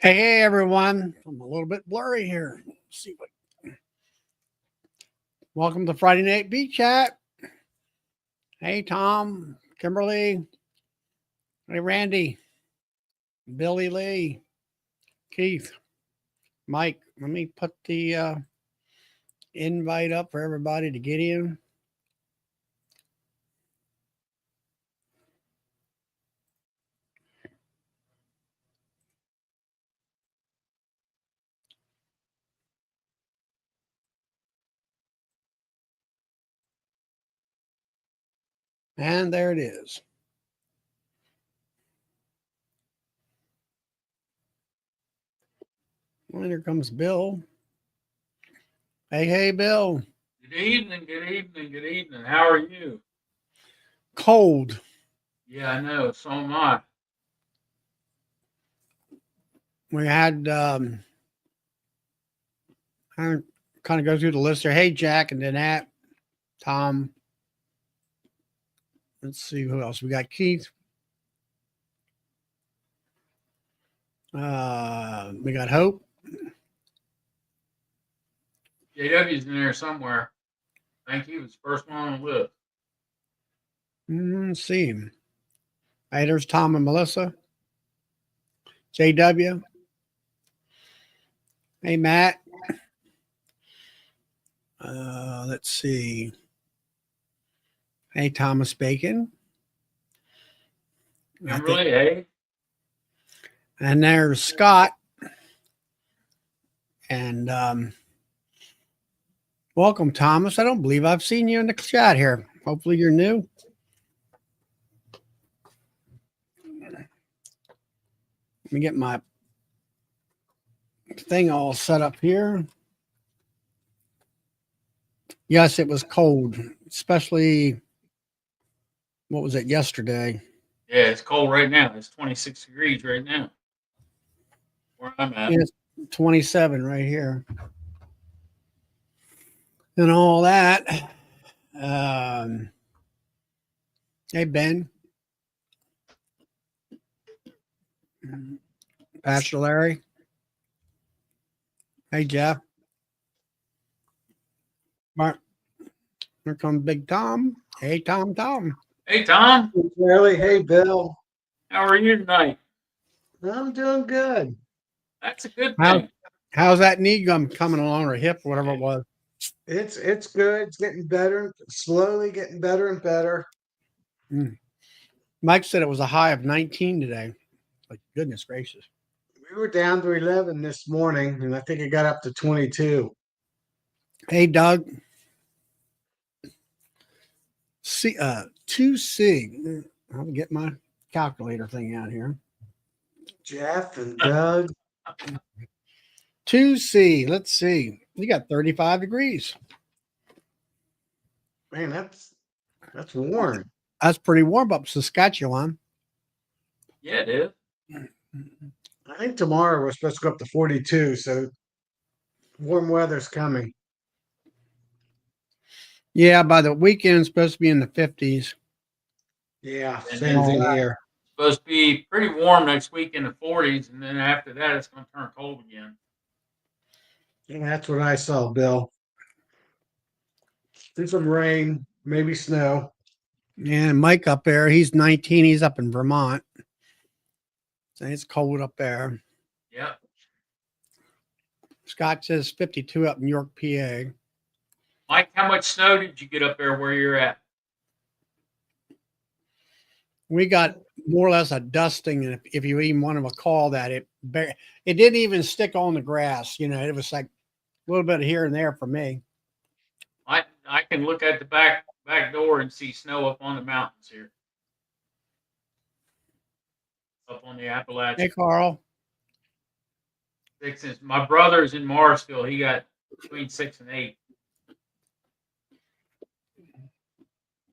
Hey, everyone. I'm a little bit blurry here. Let's see what. Welcome to Friday Night Beat Chat. Hey, Tom, Kimberly. Hey, Randy, Billy Lee, Keith, Mike. Let me put the invite up for everybody to get in. And there it is. Well, here comes Bill. Hey, Bill. Good evening, good evening, good evening. How are you? Cold. Yeah, I know. So am I. We had I kind of go through the list there. Hey, Jack and Danette, Tom. Let's see who else. We got Keith. We got Hope. JW's in there somewhere. Thank you. It's the first one on the list. Let's see. Hey, there's Tom and Melissa. JW. Hey, Matt. Let's see. Hey, Thomas Bacon. Kimberly, hey. And there's Scott. And welcome, Thomas. I don't believe I've seen you in the chat here. Hopefully you're new. Let me get my thing all set up here. Yes, it was cold, especially, what was it, yesterday? Yeah, it's cold right now. It's 26 degrees right now. Where I'm at. It's 27 right here. And all that. Hey, Ben. Pastor Larry. Hey, Jeff. Mark. Here comes Big Tom. Hey, Tom. Hey, Tom. Hey, Charlie. Hey, Bill. How are you tonight? I'm doing good. That's a good thing. How's that knee gum coming along, or hip, whatever it was? It's good. It's getting better. Slowly getting better and better. Mike said it was a high of 19 today. Like, goodness gracious. We were down to 11 this morning, and I think it got up to 22. Hey, Doug. 2C. I'll get my calculator thing out here. Jeff and Doug. 2C. Let's see. You got 35 degrees. Man, that's warm. That's pretty warm up Saskatchewan. Yeah, it is. I think tomorrow we're supposed to go up to 42, so warm weather's coming. Yeah, by the weekend, it's supposed to be in the 50s. Yeah, same thing here. It's supposed to be pretty warm next week in the 40s, and then after that, it's going to turn cold again. Yeah, that's what I saw, Bill. See some rain, maybe snow. Yeah, Mike up there, he's 19. He's up in Vermont. So it's cold up there. Yep. Scott says 52 up in York, PA. Mike, how much snow did you get up there where you're at? We got more or less a dusting, and if you even want to call that, it didn't even stick on the grass. You know, it was like a little bit here and there for me. I can look at the back door and see snow up on the mountains here. Up on the Appalachian. Hey, Carl. 6 inches. My brother's in Morrisville. He got between 6 and 8.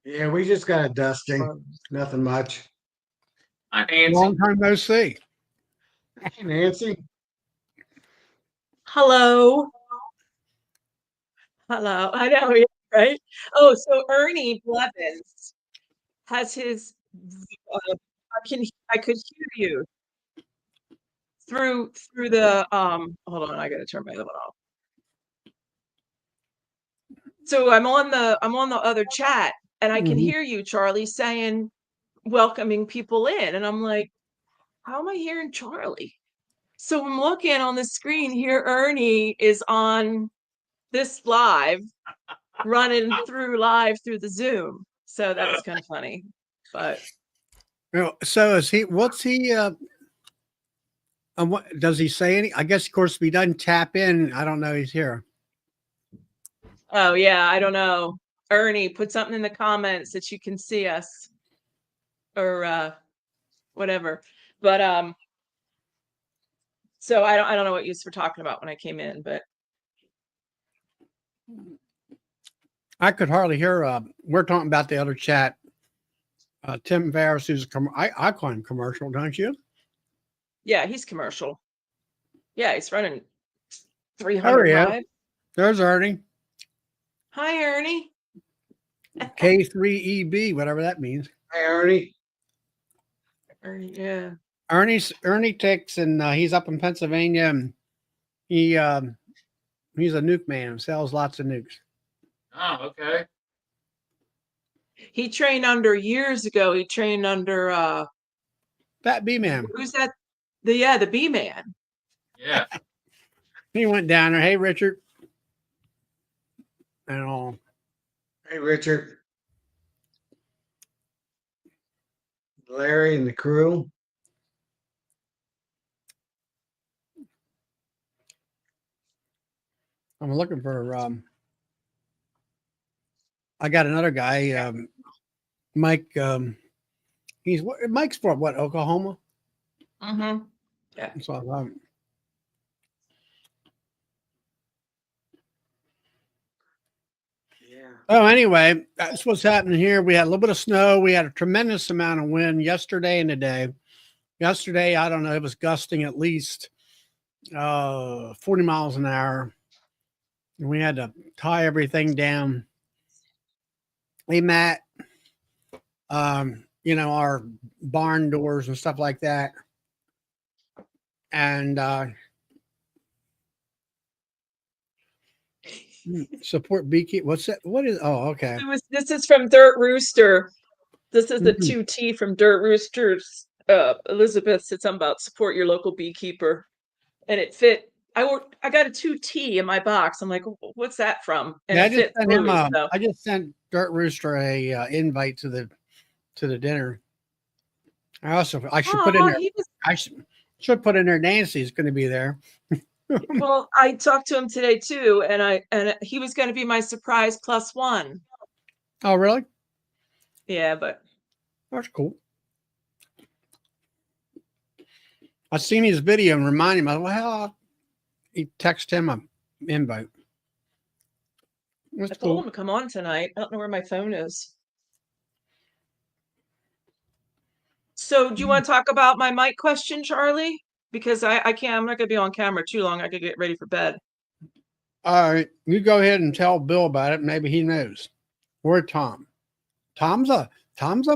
Yeah, we just got a dusting. Nothing much. Hi, Nancy. Long time no see. Hey, Nancy. Hello. I know, yeah, right? Oh, so Ernie Blevins has his. I could hear you. through the hold on, I gotta turn my other one off. So I'm on the other chat and I can Mhm. hear you, Charlie, saying welcoming people in. And I'm like, how am I hearing Charlie? So I'm looking on the screen here. Ernie is on this live, running through live through the Zoom. So that was kind of funny. But So is he? What's he? What does he say? Any? I guess, of course, if he doesn't tap in, I don't know he's here. oh yeah, I don't know. Ernie, put something in the comments that you can see us or whatever. But so I don't know what you were talking about when I came in, but I could hardly hear. We're talking about the other chat. Tim Varus, who's I call him commercial, don't you? yeah, he's commercial. Yeah, he's running Oh 300 yeah, hive. there's Ernie. Hi, Ernie. K3EB, whatever that means. Hey, Ernie. Ernie, yeah. Ernie takes, and he's up in Pennsylvania, and he's a nuke man. Sells lots of nukes. Oh, okay. He trained under years ago. He trained under Fat B man. who's that? The bee man. Yeah. He went down there. Hey, Richard. And all. Hey, Richard. Larry and the crew. I'm looking for. I got another guy, Mike. Mike's from what, Oklahoma? Mm-hmm. Yeah. So Yeah. oh, anyway, that's what's happening here. We had a little bit of snow. We had a tremendous amount of wind yesterday and today. Yesterday, I don't know, it was gusting at least 40 miles an hour. And we had to tie everything down. Hey, Matt, our barn doors and stuff like that. And support beekeeping. What's that? What is? Oh, okay. This is from Dirt Rooster. This is the Mhm. 2T from Dirt Roosters. Elizabeth said something about support your local beekeeper, and it fit. I got a 2T in my box. I'm like, what's that from? And Yeah, it fit Louis. So I just sent Dirt Rooster a invite to the dinner. I should put in there. he was. I should put in there. Nancy's going to be there. Well, I talked to him today too, and he was going to be my surprise +1. Oh, really? Yeah, but That's cool. I seen his video and reminded him. Well, he texted him an invite. That's I told cool. him to come on tonight. I don't know where my phone is. So, do you want to talk about my mic question, Charlie? Because I can't. I'm not going to be on camera too long. I could get ready for bed. All right, you go ahead and tell Bill about it. Maybe he knows. Or Tom. Tom's a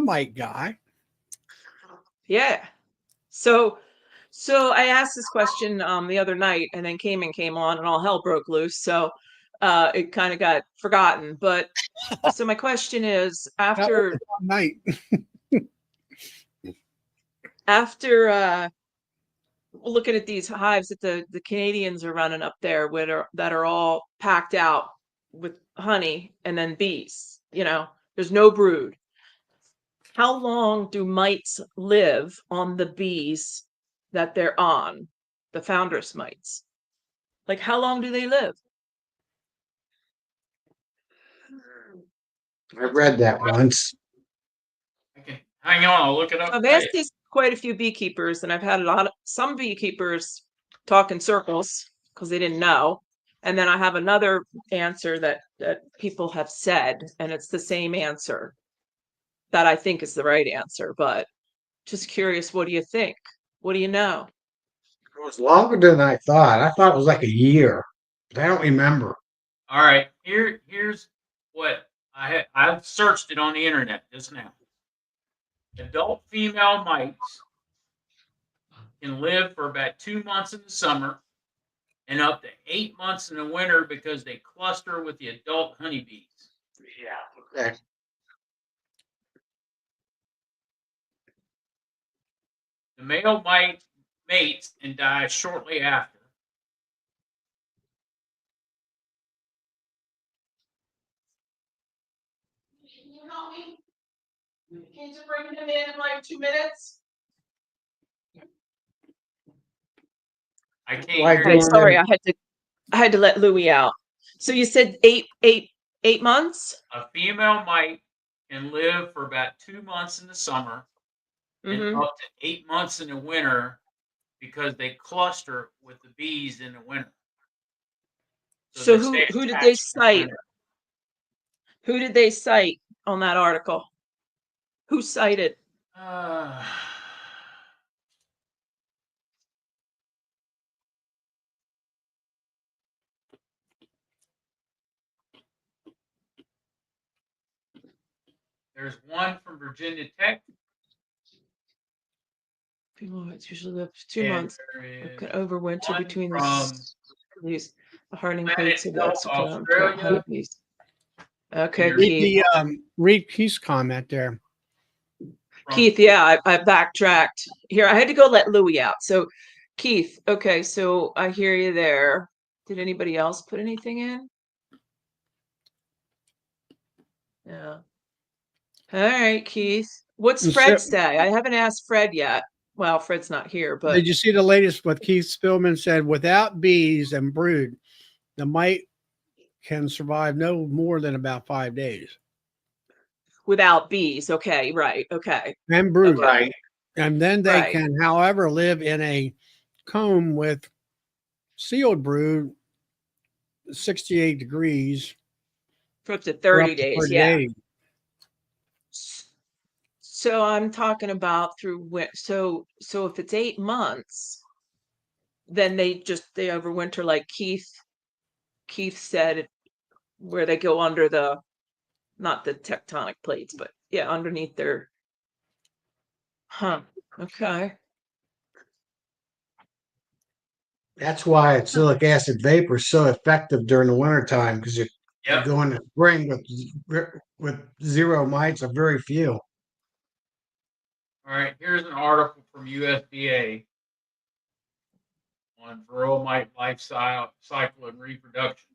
mic guy. Yeah. So I asked this question the other night, and then came on, and all hell broke loose. So it kind of got forgotten. But so my question is, That was after a fun night. looking at these hives that the Canadians are running up there that are all packed out with honey and then bees, there's no brood. How long do mites live on the bees that they're on, the foundress mites? Like, how long do they live? I read that once. Okay. Hang on, I'll look it up. I've asked these quite a few beekeepers, and I've had some beekeepers talk in circles because they didn't know. And then I have another answer that people have said, and it's the same answer that I think is the right answer. But just curious, what do you think? What do you know? It was longer than I thought. I thought it was like a year, but I don't remember. All right. Here's what I've searched it on the internet just now. Adult female mites can live for about 2 months in the summer and up to 8 months in the winter because they cluster with the adult honeybees. Yeah. Okay. The male mates and dies shortly after. Can you help me? Can you bring him in like 2 minutes? I can't Why hear Okay, you. sorry, I had to let Louis out. So you said 8 months? A female mite can live for about 2 months in the summer and Mm-hmm. up to 8 months in the winter because they cluster with the bees in the winter. So they stay who did they attached in the cite? winter. Who did they cite on that article? Who cited? Uh, there's one from Virginia Tech. People usually live 2 And months. there is Could overwinter one between from these hardening Planet plates of Health eggs Australia. Okay, There's Keith. Read Keith's comment there. from Keith, yeah, I backtracked here. I had to go let Louis out. So, Keith, okay, so I hear you there. Did anybody else put anything in? Yeah. All right, Keith. What's And Fred so- say? I haven't asked Fred yet. Well, Fred's not here, but Did you see the latest? What Keith Spillman said? Without bees and brood, the mite can survive no more than about 5 days. without bees. Okay, right. Okay. And brood, Okay. Right. and then they Right. can, however, live in a comb with sealed brood, 68 degrees For up to for 30 up to days. 30 Yeah. days. So I'm talking about so if it's 8 months, then they overwinter like Keith said, where they go under not the tectonic plates, but yeah, underneath their okay. That's why acylic acid vapor is so effective during the wintertime because you Yep. go in the spring with zero mites or very few. All right, here's an article from USDA on Varroa mite life cycle and reproduction.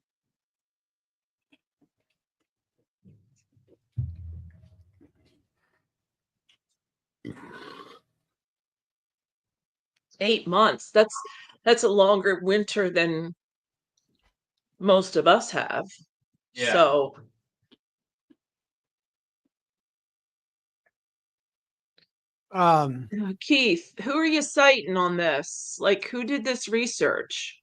Eight months. That's a longer winter than most of us have. Yeah. So Keith, who are you citing on this? Like, who did this research?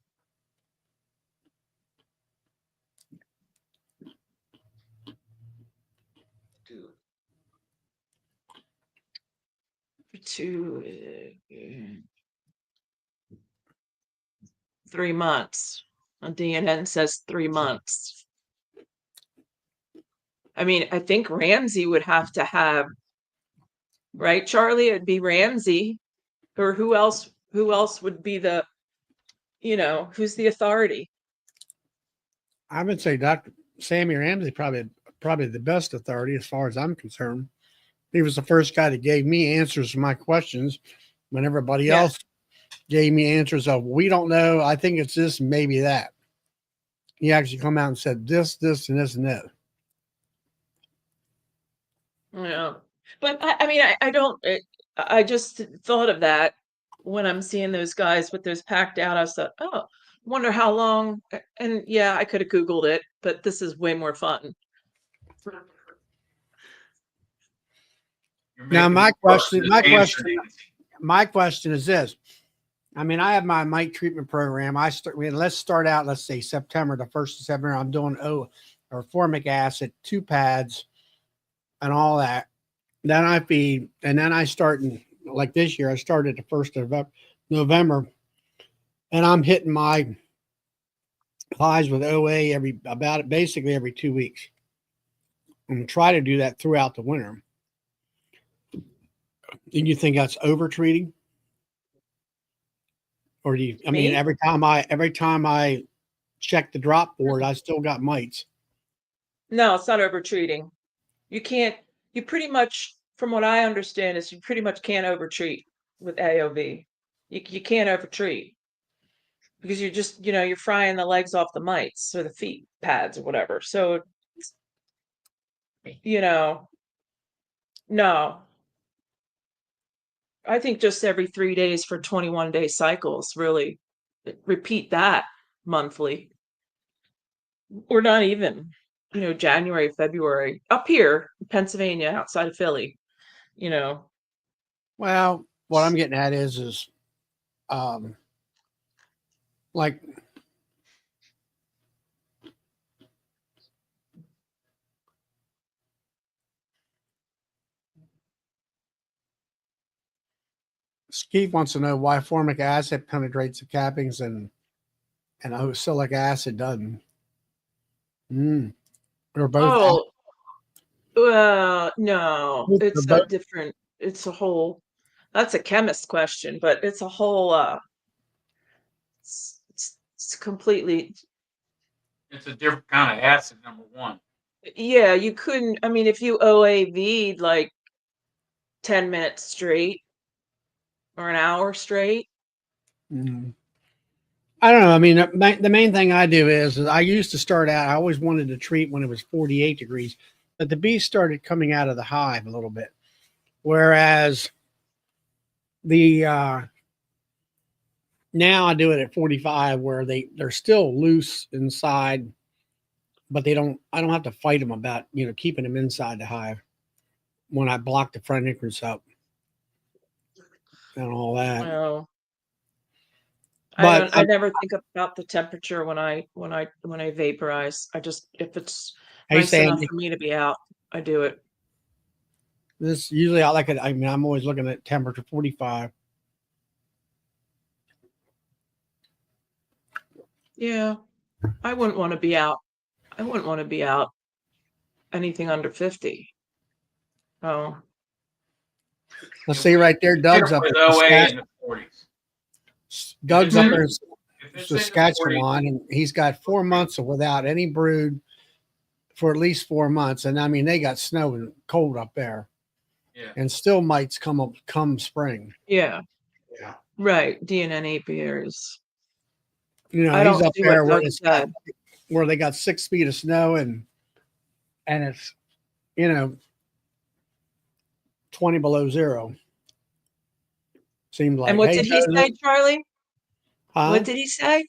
To 3 months. On DNN says 3 months. I mean, I think Ramsey would have to have, right, Charlie? It'd be Ramsey, or who else? Who else would be who's the authority? I would say Dr. Sammy Ramsey probably the best authority as far as I'm concerned. He was the first guy that gave me answers to my questions when everybody Yeah. else gave me answers of we don't know. I think it's this, maybe that. He actually come out and said this, and this, and that. Yeah, but I mean, I don't. I just thought of that when I'm seeing those guys with those packed out. I thought, oh, wonder how long. And yeah, I could have Googled it, but this is way more fun. You're Now, making my me work question, this my answer, question, Nancy. my question is this. I mean, I have my mite treatment program. Let's start out, let's say September, the 1st of September. I'm doing formic acid, 2 pads, and all that. Then I feed, and then I start like this year. I started the 1st of November, and I'm hitting my highs with OA basically every 2 weeks. I'm gonna try to do that throughout the winter. Do you think that's over treating? Or do you, I mean, Me? every time I check the drop board, I still got mites. No, it's not overtreating. You can't, you pretty much, from what I understand, is you pretty much can't overtreat with AOV. You can't overtreat because you're just, you're frying the legs off the mites or the feet pads or whatever. So, you know, no. I think just every 3 days for 21-day cycles, really repeat that monthly. Or not even, January, February, up here, in Pennsylvania, outside of Philly, you know. Well, what I'm getting at is like Steve wants to know why formic acid penetrates the cappings and oxalic acid doesn't. They're both. Oh, no, They're it's a both. different, it's a whole, that's a chemist question, but it's a whole, it's completely, It's a different kind of acid, number one. yeah, you couldn't, I mean, if you OAV'd like 10 minutes straight or an hour straight. Mm. I don't know. I mean, the main thing I do is I used to start out. I always wanted to treat when it was 48 degrees, but the bees started coming out of the hive a little bit, whereas the now I do it at 45, where they're still loose inside, but I don't have to fight them about keeping them inside the hive when I block the front entrance up and all that. Oh, But I never think about the temperature when I vaporize. I just, if it's hey, nice enough Sandy, for me to be out, I do it. this usually I like it. I mean, I'm always looking at temperature 45. Yeah, I wouldn't want to be out. I wouldn't want to be out anything under 50. Oh, Let's see right there. Doug's up With in OA in the 40s. Doug's If up it's there in If it's in the Saskatchewan, 40s, and he's got 4 months without any brood for at least 4 months. And I mean, they got snow and cold up there, yeah. and still mites come spring. yeah, Yeah. right. DNN apiaries. I He's don't up do there what Doug said. where they got 6 feet of snow and it's 20 below zero. Seems like. And what Hey, did he say, Charlie? huh? What did he say?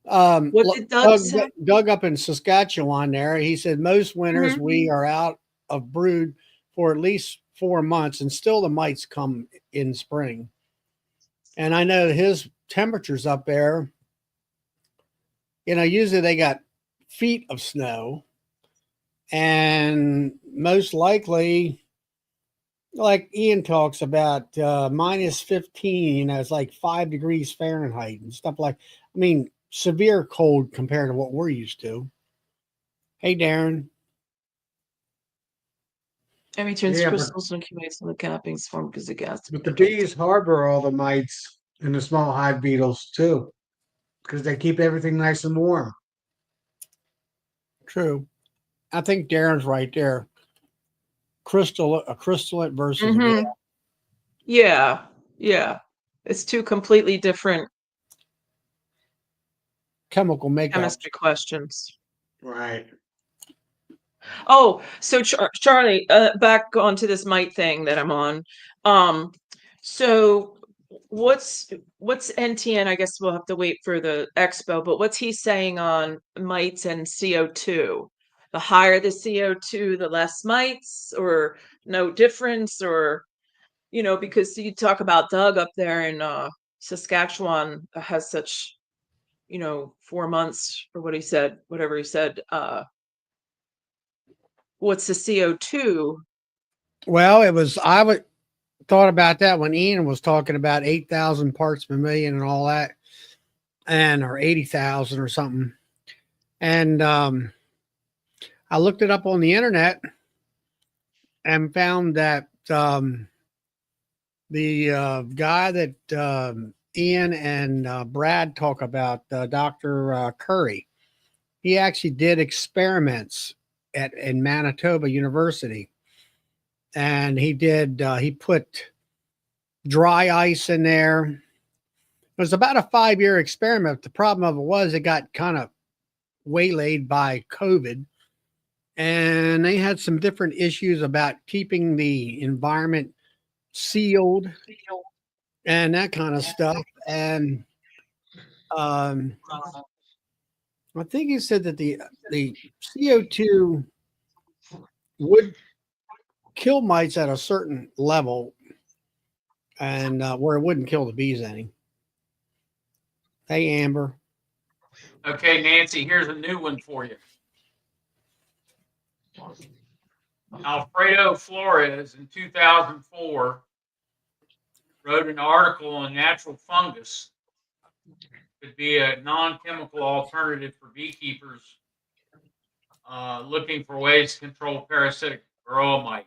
What did Doug say? Doug up in Saskatchewan there, he said most winters Mhm. we are out of brood for at least 4 months and still the mites come in spring. And I know his temperatures up there, usually they got feet of snow, and most likely, like Ian talks about, minus 15, it's like 5 degrees Fahrenheit and stuff like, I mean, severe cold compared to what we're used to. Hey, Darren. Every turns Yeah, but, crystals and accumulates on the cappings formed because of gas. but the bees harbor all the mites and the small hive beetles too, because they keep everything nice and warm. True. I think Darren's right there. Crystallate versus raw. Mhm. Yeah, yeah. It's two completely different Chemical makeup. chemistry questions. Right. Oh, so Charlie, back onto this mite thing that I'm on. So what's NTN? I guess we'll have to wait for the expo, but what's he saying on mites and CO2? The higher the CO2, the less mites, or no difference, or because you talk about Doug up there in Saskatchewan has such 4 months, or whatever he said. What's the CO2? Well, thought about that when Ian was talking about 8,000 parts per million and all that, or 80,000 or something. And I looked it up on the internet and found that the guy that Ian and Brad talk about Dr. Curry. He actually did experiments in Manitoba University, and he put dry ice in there. It was about a 5-year experiment. The problem of it was it got kind of waylaid by COVID, and they had some different issues about keeping the environment sealed and that kind of stuff. And I think he said that the CO2 would kill mites at a certain level, and where it wouldn't kill the bees any. Hey, Amber. Okay, Nancy, here's a new one for you. Alfredo Flores in 2004 wrote an article on natural fungus could be a non-chemical alternative for beekeepers looking for ways to control parasitic Varroa mite.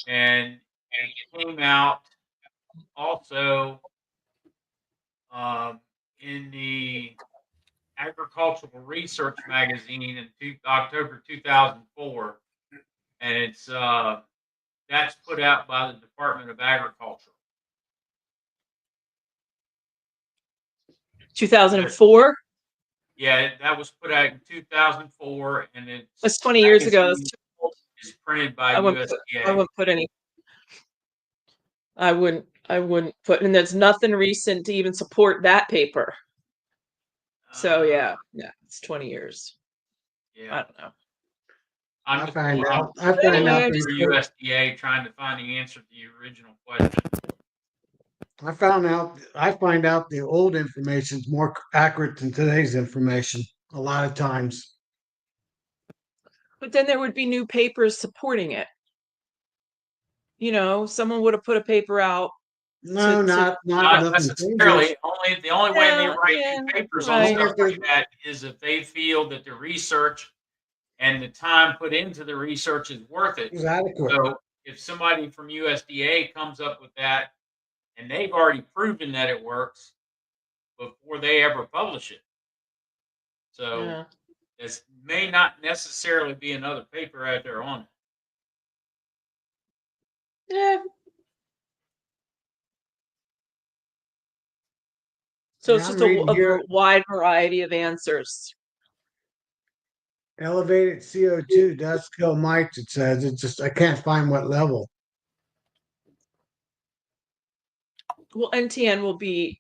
And it came out also in the Agricultural Research magazine in October 2004, and it's that's put out by the Department of Agriculture. 2004. Yeah, that was put out in 2004, and it's That's 20 years ago. That's too old. is printed by I USDA. wouldn't put any. I wouldn't put, and there's nothing recent to even support that paper. So yeah, it's 20 years. Yeah, I don't know. I'm I just find going out. I find out. for they- USDA trying to find the answer to the original question. I found out. I find out the old information is more accurate than today's information. A lot of times. But then there would be new papers supporting it. You know, someone would have put a paper out. No, to- not Not nothing necessarily. changes. The only way they Yeah, write yeah, new papers right. on stuff like that is if they feel that the research and the time put into the research is worth it. It's adequate. So if somebody from USDA comes up with that and they've already proven that it works before they ever publish it. So Yeah. this may not necessarily be another paper out there on it. Yeah. So it's Yeah, just I'm reading here. a wide variety of answers. Elevated CO2 does kill mites. It says. It's just I can't find what level. Well, NTN will be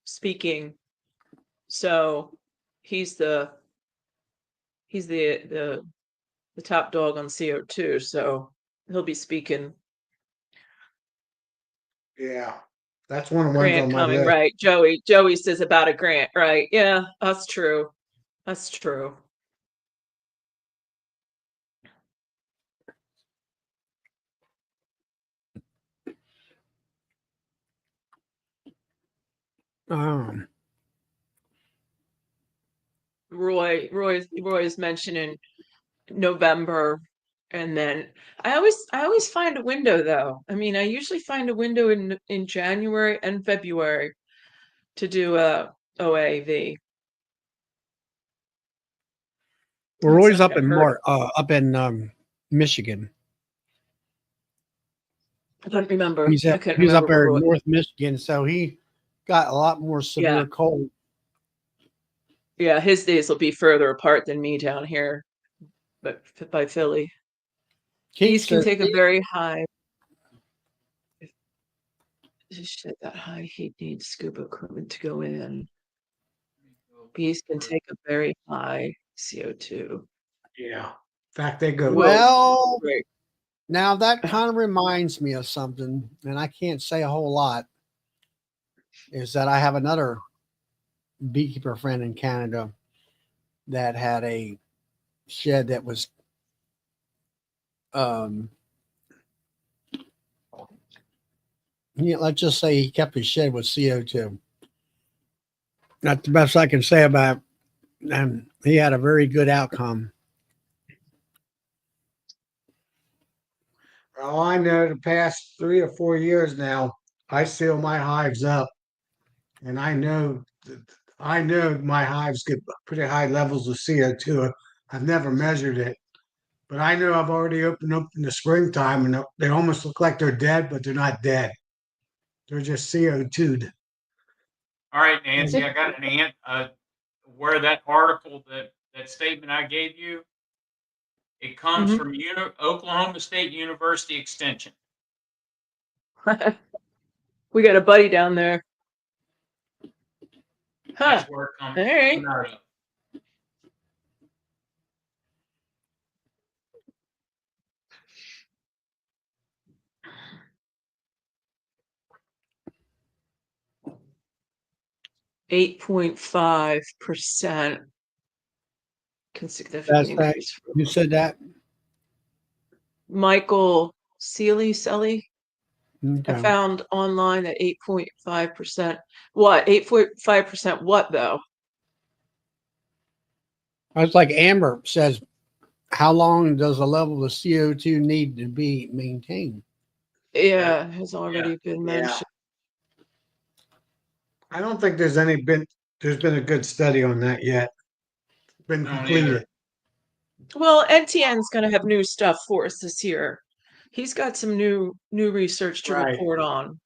speaking, so he's the top dog on CO2, so he'll be speaking. Yeah, that's one of the ones Grant on my coming, list. right? Joey says about a grant, right? Yeah, that's true. That's true. Roy is mentioning November, and then I always find a window though. I mean, I usually find a window in January and February to do a OAV. We're It's always not up gonna in hurt. Michigan. I don't remember. He's I couldn't up remember there where in Roy. North Michigan, so he got a lot more severe cold. Yeah, his days will be further apart than me down here, but by Philly. These can take a very high. Just said that high heat needs scuba equipment to go in. Bees can take a very high CO2. Yeah. In fact, they go. Well, Right. now that kind of reminds me of something, and I can't say a whole lot, is that I have another beekeeper friend in Canada that had a shed that was let's just say he kept his shed with CO2. That's the best I can say about it. And he had a very good outcome. Well, I know the past 3 or 4 years now, I seal my hives up, and I know my hives get pretty high levels of CO2. I've never measured it, but I know I've already opened up in the springtime, and they almost look like they're dead, but they're not dead. They're just CO2'd. All right, Nancy, I got where that article, that statement I gave you, it comes Mhm. from Oklahoma State University Extension. We got a buddy down there. Huh. That's where it comes All right. out of. %8.5% can significantly That's that. increase. You said that. Michael Seeley. I Okay. found online that 8.5%. What? 8.5% what though? It's like Amber says, how long does the level of CO2 need to be maintained? Yeah, has already been Yeah. mentioned. I don't think there's been a good study on that yet. Been Don't completed. either. Well, NTN's going to have new stuff for us this year. He's got some new research to Right. report on.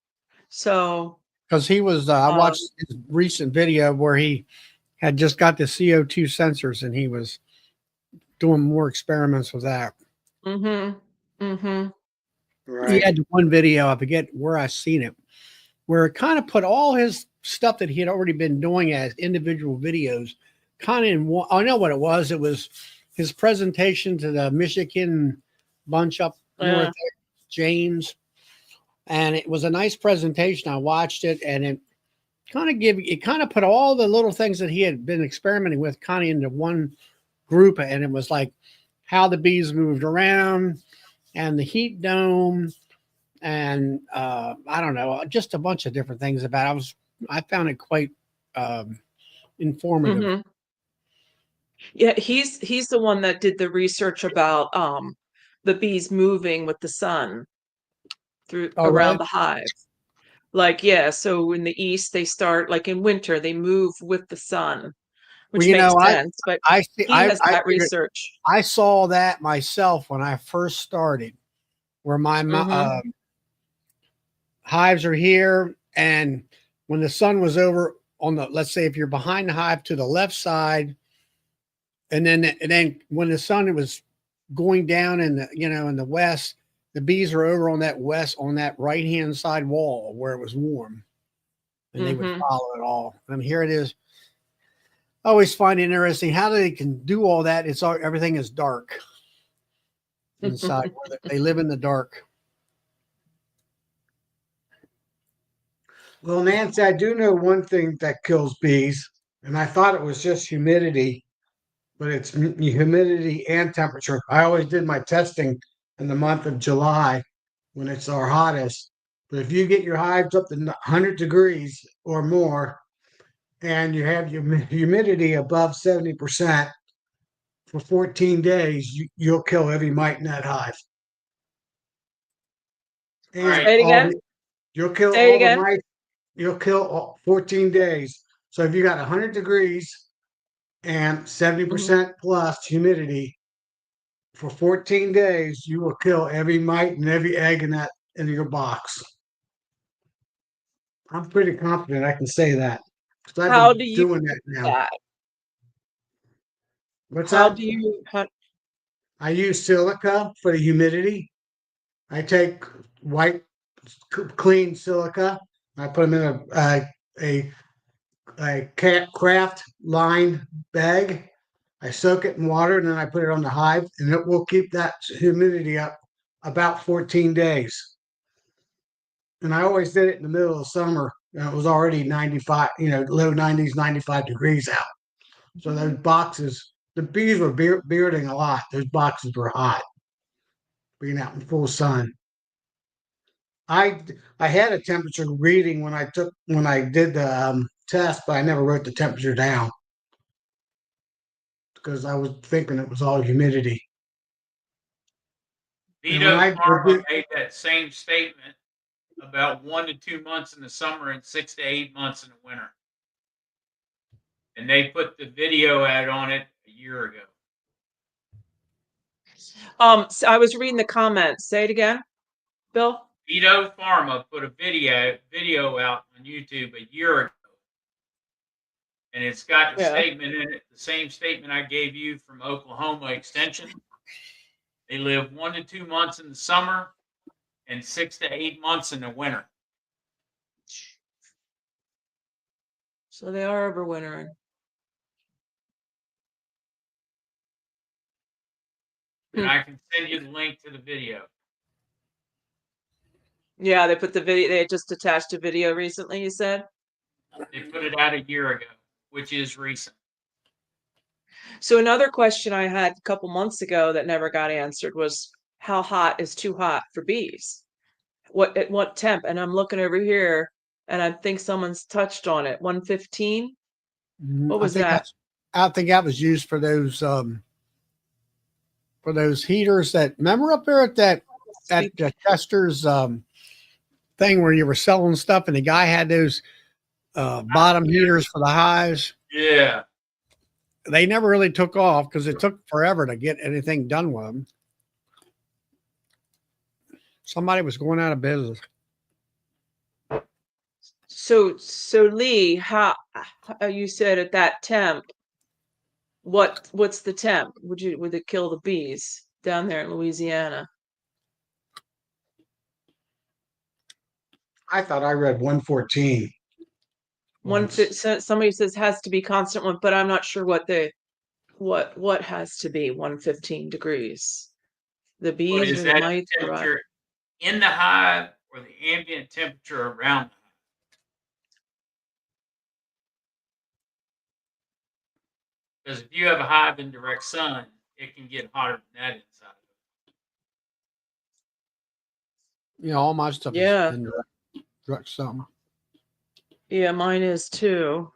So, Because he was, I watched his recent video where he had just got the CO2 sensors and he was doing more experiments with that. He Right. had one video, I forget where I seen it, where it kind of put all his stuff that he had already been doing as individual videos kind of in one. I know what it was. It was his presentation to the Michigan bunch up north, James. And it was a nice presentation. I watched it and it kind of put all the little things that he had been experimenting with kind of into one group. And it was like how the bees moved around and the heat dome and I don't know, just a bunch of different things about it. I found it quite informative. Mm-hmm. Yeah, he's the one that did the research about the bees moving with the sun through around Really? the hive. Like, yeah, so in the east they start like in winter they move with the sun, which Well, makes sense, but I see. he has that Figured, research. I saw that myself when I first started, where my Mm-hmm. hives are here, and when the sun was over on the, let's say if you're behind the hive to the left side, and then when the sun was going down in the in the west, the bees were over on that right hand side wall where it was warm, and they would Mm-hmm. follow it all. And here it is. I always find it interesting how they can do all that. Everything is dark inside. Where they live in the dark. Well, Nancy, I do know one thing that kills bees, and I thought it was just humidity, but it's humidity and temperature. I always did my testing in the month of July when it's our hottest. But if you get your hives up to 100 degrees or more, and you have your humidity above 70% for 14 days, you'll kill every mite in that hive. All And right. Say it again. you'll kill Say it all the again. mites. You'll kill 14 days. So if you got 100 degrees and 70% plus humidity for 14 days, you will kill every mite and every egg in your box. I'm pretty confident I can say that because I've How been do you doing that do now. that? What's How that? do you I use silica for the humidity. I take white, clean silica. I put them in a craft lined bag. I soak it in water and then I put it on the hive, and it will keep that humidity up about 14 days. And I always did it in the middle of summer, and it was already 95, low 90s, 95 degrees out. So those boxes, the bees were bearding a lot. Those boxes were hot, being out in full sun. I I had a temperature reading when I did the test, but I never wrote the temperature down because I was thinking it was all humidity. And when Vito I would Pharma made that same statement about 1 to 2 months in the summer and 6 to 8 months in the winter. And they put the video ad on it a year ago. So I was reading the comments. Say it again, Bill. Vito Pharma put a video out on YouTube a year ago. And it's got the Yeah. statement in it, the same statement I gave you from Oklahoma Extension. They live 1 to 2 months in the summer and 6 to 8 months in the winter. So they are overwintering. And I can send you the link to the video. Yeah, they put the video. They just attached a video recently. You said. They put it out a year ago, which is recent. So another question I had a couple months ago that never got answered was how hot is too hot for bees? At what temp? And I'm looking over here and I think someone's touched on it. 115? What was that? I think that was used for those heaters that remember up there at Chester's thing where you were selling stuff and the guy had those bottom heaters for the hives. Yeah. They never really took off because it took forever to get anything done with them. Somebody was going out of business. So Lee, how you said at that temp, what's the temp? Would it kill the bees down there in Louisiana? I thought I read 114. Somebody says has to be constant one, but I'm not sure what has to be 115 degrees. The But bees is or the that mites or what? temperature in the hive or the ambient temperature around the hive? Because if you have a hive in direct sun, it can get hotter than that inside. You know, all my stuff Yeah. is in direct sun. Yeah, mine is too.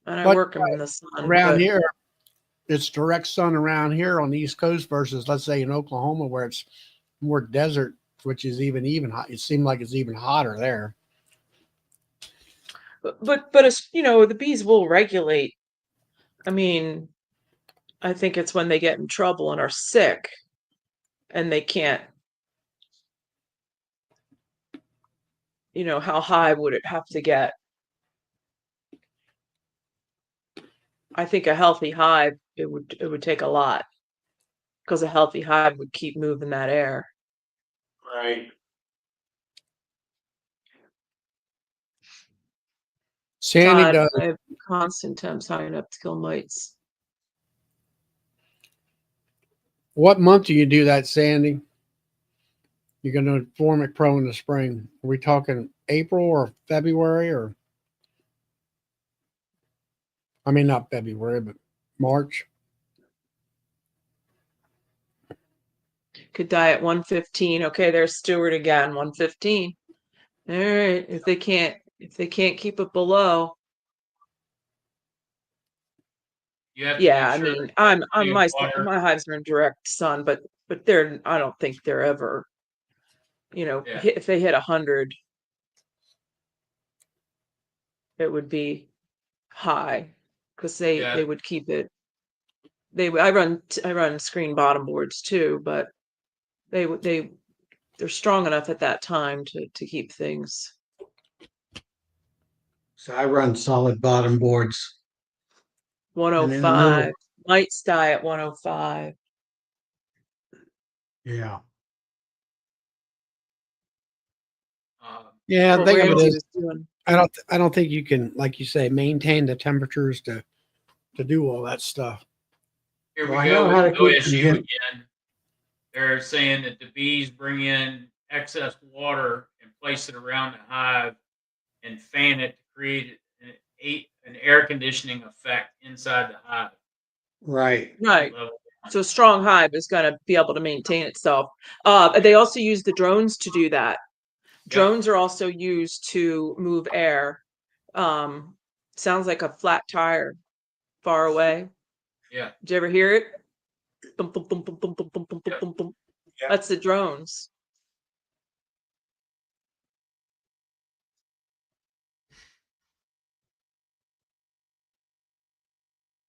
And I But, work them in the sun. Around but- here, it's direct sun around here on the East Coast versus, let's say, in Oklahoma, where it's more desert, which is even hot. It seemed like it's even hotter there. But it's, the bees will regulate. I mean, I think it's when they get in trouble and are sick and they can't, how high would it have to get? I think a healthy hive, it would take a lot because a healthy hive would keep moving that air. Right. Sandy God, does. I have constant temps high enough to kill mites. What month do you do that, Sandy? You're going to form it pro in the spring. Are we talking April or February or? I mean, not February, but March. Could die at 115. Okay, there's Stewart again, 115. All right, if they can't keep it below. You have to Yeah, make I sure mean, plenty of water. my hives are in direct sun, but I don't think they're ever, Yeah. if they hit 100, it would be high because Yeah. they would keep it. I run screen bottom boards too, but they're strong enough at that time to keep things. So I run solid bottom boards. in the 105 middle- mites die at 105. Yeah. Yeah, I What think of it Ramsey is. was doing. I don't think you can, like you say, maintain the temperatures to do all that stuff. Here Well, I we know go how with to keep OSU them again. They're saying that the bees bring in excess water and place it around the hive and fan it to create an air conditioning effect inside the hive. Right. Right. Level. So a strong hive is going to be able to maintain itself. They also use the drones to do that. Drones are also used to move air. Sounds like a flat tire far away. Yeah. Did you ever hear it? Bum, bum, bum, bum, bum, bum, bum, bum, Yeah. bum, bum. Yeah. That's the drones.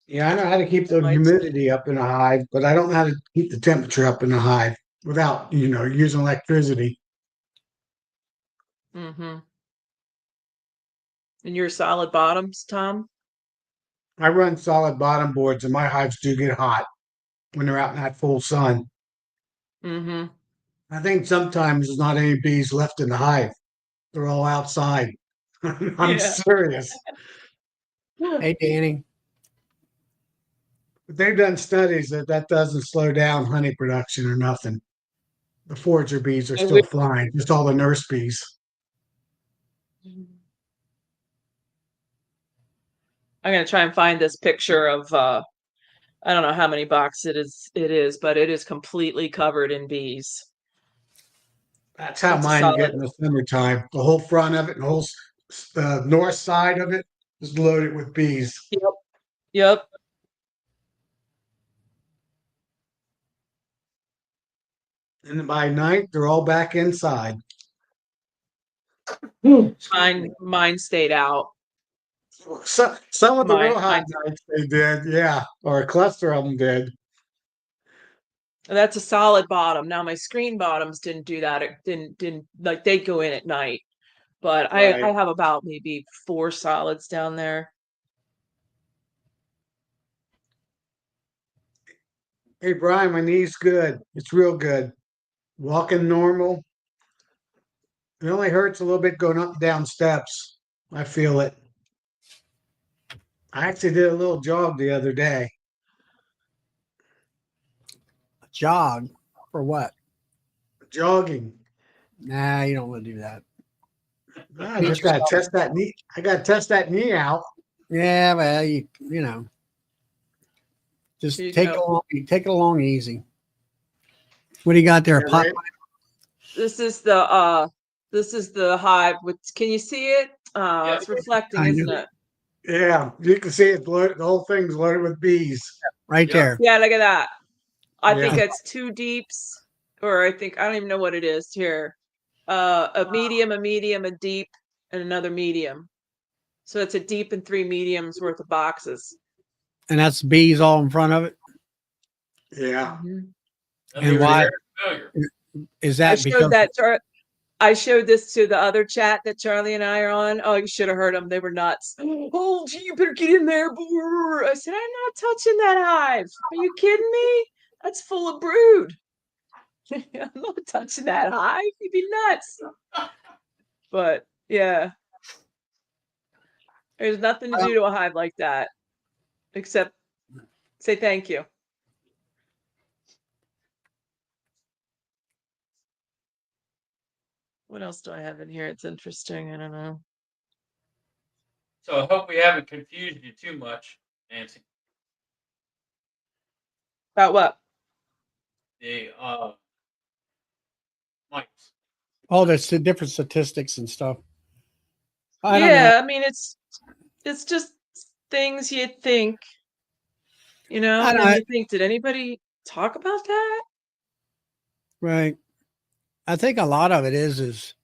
Yeah, I know how to keep the Mites. humidity up in a hive, but I don't know how to keep the temperature up in a hive without, using electricity. Mm-hmm. And your solid bottoms, Tom? I run solid bottom boards and my hives do get hot when they're out in that full sun. Mm-hmm. I think sometimes there's not any bees left in the hive. They're all outside. I'm Yeah. serious. Hey, Danny. But they've done studies that doesn't slow down honey production or nothing. The forager bees are I still wish- flying, just all the nurse bees. I'm gonna try and find this picture of I don't know how many boxes it is, but it is completely covered in bees. That's how That's a mine get solid. in the summertime. The whole front of it and the whole north side of it is loaded with bees. Yep. Yep. And by night, they're all back inside. Mine stayed out. So, some of the Mine, real hot mine. nights they did, yeah, or a cluster of them did. That's a solid bottom. Now my screen bottoms didn't do that. It didn't like they'd go in at night. But I Right. have about maybe 4 solids down there. Hey, Brian, my knee's good. It's real good. Walking normal. It only hurts a little bit going up and down steps. I feel it. I actually did a little jog the other day. Jog for what? Jogging. Nah, you don't want to do that. I Beat just gotta yourself. test that knee. I gotta test that knee out. Yeah, well, just Here you take go. take it along easy. What do you got there? Yeah, Pot? right? This is the hive with, can you see it? It's reflecting, Kind isn't of. it? Yeah, you can see it's loaded. The whole thing's loaded with bees. Right Yep. there. Yeah, look at that. I think Yeah. it's 2 deeps, or I don't even know what it is here. A medium, a deep, and another medium. So it's a deep and 3 mediums worth of boxes. And that's bees all in front of it. Yeah. Mhm. And why Familiar. is I that? showed Because that. I showed this to the other chat that Charlie and I are on. Oh, you should have heard them. They were nuts. Oh, gee, you better get in there. I said, I'm not touching that hive. Are you kidding me? That's full of brood. I'm not touching that hive. You'd be nuts. But yeah, there's nothing to do to a hive like that except say thank you. What else do I have in here? It's interesting. I don't know. So I hope we haven't confused you too much, Nancy. About what? The mites. oh, there's the different statistics and stuff. I don't know. Yeah, I mean it's just things you think, I and don't. you think, did anybody talk about that? Right. I think a lot of it is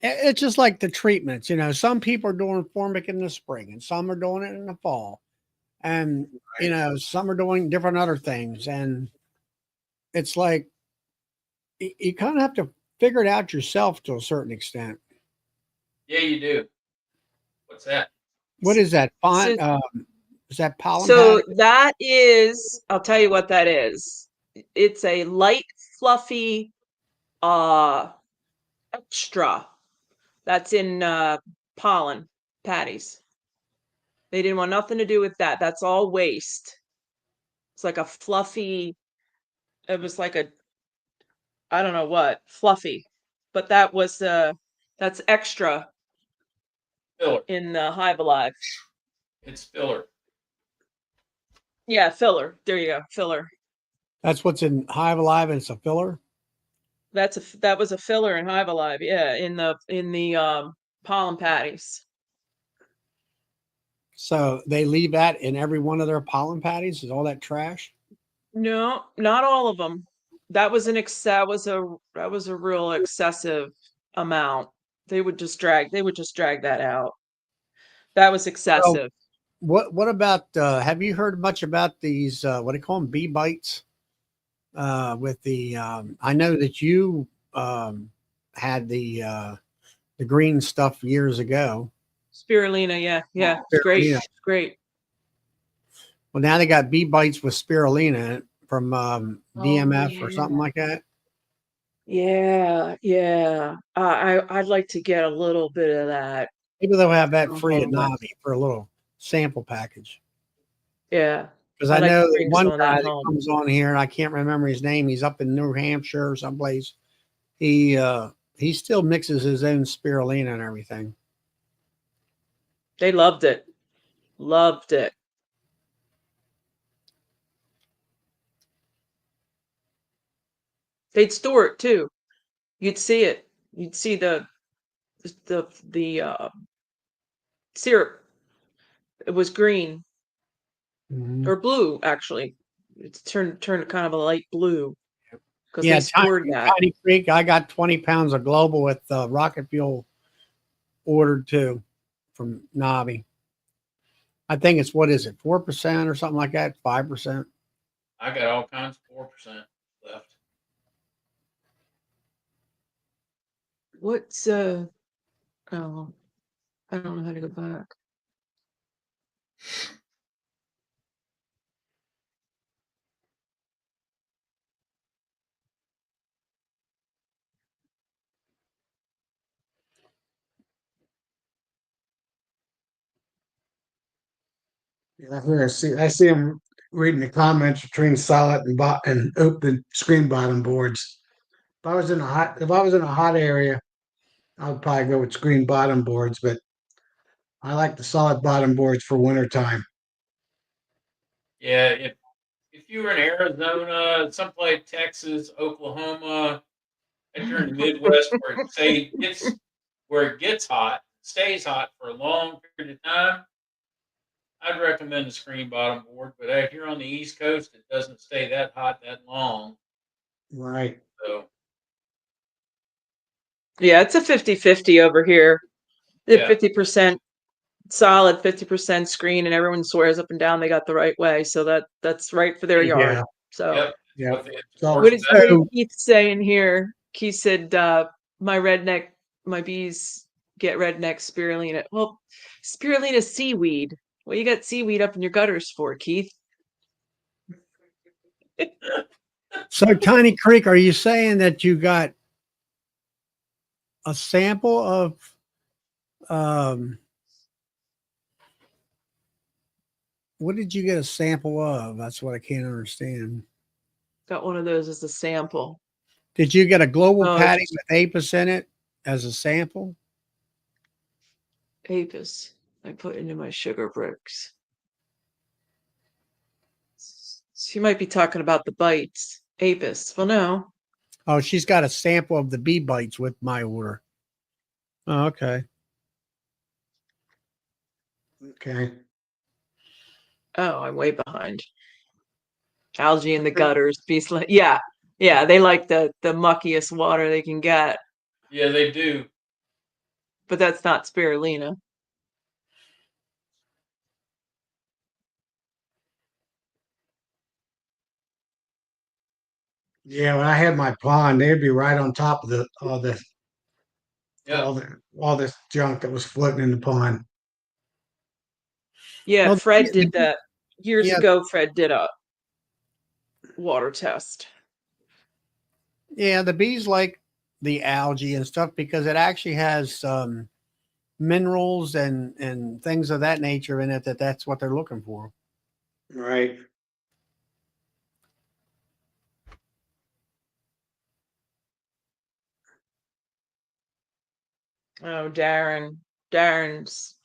it's just like the treatments. Some people are doing formic in the spring, and some are doing it in the fall, and some are doing different other things, and it's like you kind of have to figure it out yourself to a certain extent. Yeah, you do. What's that? What is that? So, Is that pollen so patty? that is, I'll tell you what that is. It's a light, fluffy, extra that's in pollen patties. They didn't want nothing to do with that. That's all waste. It's like a fluffy, it was like a, I don't know what, fluffy. But that's extra Filler. in Hive Alive. It's filler. Yeah, filler. There you go, filler. That's what's in Hive Alive, and it's a filler. That was a filler in Hive Alive. Yeah, in the pollen patties. So they leave that in every one of their pollen patties. Is all that trash? No, not all of them. That was that was a real excessive amount. They would just drag that out. That was So excessive. what about have you heard much about these what do you call them, bee bites? With the I know that you had the green stuff years ago. Spirulina, yeah, yeah, it's great. Spirulina. It's great. Well, now they got bee bites with spirulina in it from Oh DMF or something yeah. like that. Yeah, yeah. I'd like to get a little bit of that. Maybe they'll have that Go free at home with. Navi for a little sample package. Yeah. Because I'd I like know to that bring one some of guy that that home. comes on here, and I can't remember his name. He's up in New Hampshire or someplace. He still mixes his own spirulina and everything. They loved it. Loved it. They'd store it too. You'd see it. You'd see the syrup. It was green Mhm. or blue actually. It's turned kind of a light blue because they Yeah, stored that. Tiny Creek. I got 20 pounds of Global with rocket fuel ordered too from Navi. I think it's what is it, 4% or something like that, 5%. I got all kinds of 4% left. What's oh, I don't know how to go back. Yeah, I see him reading the comments between solid and open screen bottom boards. If I was in a hot area, I would probably go with screen bottom boards, but I like the solid bottom boards for winter time. Yeah, if you were in Arizona, someplace Texas, Oklahoma, if you're in the Midwest where it gets hot, stays hot for a long period of time, I'd recommend a screen bottom board. But if you're on the East Coast, it doesn't stay that hot that long. Right. So Yeah, it's a 50-50 over here. yeah, 50% solid, 50% screen, and everyone swears up and down they got the right way. So that's right for their yard. Yeah. So yep. Yeah. What what the did what did So Keith say in here? Keith said my bees get redneck spirulina. Well, spirulina seaweed. What you got seaweed up in your gutters for, Keith? so Tiny Creek, are you saying that you got a sample of um what did you get a sample of? That's what I can't understand. Got one of those as a sample. Did you get a global Oh, patty it's with apis in it as a sample? apis. I put into my sugar bricks. She might be talking about the bites. Apis. Well, no. Oh, she's got a sample of the bee bites with my order. Oh, okay. Okay. Oh, I'm way behind. Algae in the gutters. Bees like yeah. Yeah, they like the muckiest water they can get, yeah, they do. but that's not spirulina. Yeah, when I had my pond, they'd be right on top of Yeah, all this junk that was floating in the pond. Yeah, Well, Fred did that years yeah, ago. Fred did a water test. yeah, the bees like the algae and stuff because it actually has minerals and things of that nature in it that's what they're looking for. Right. Oh, Darren's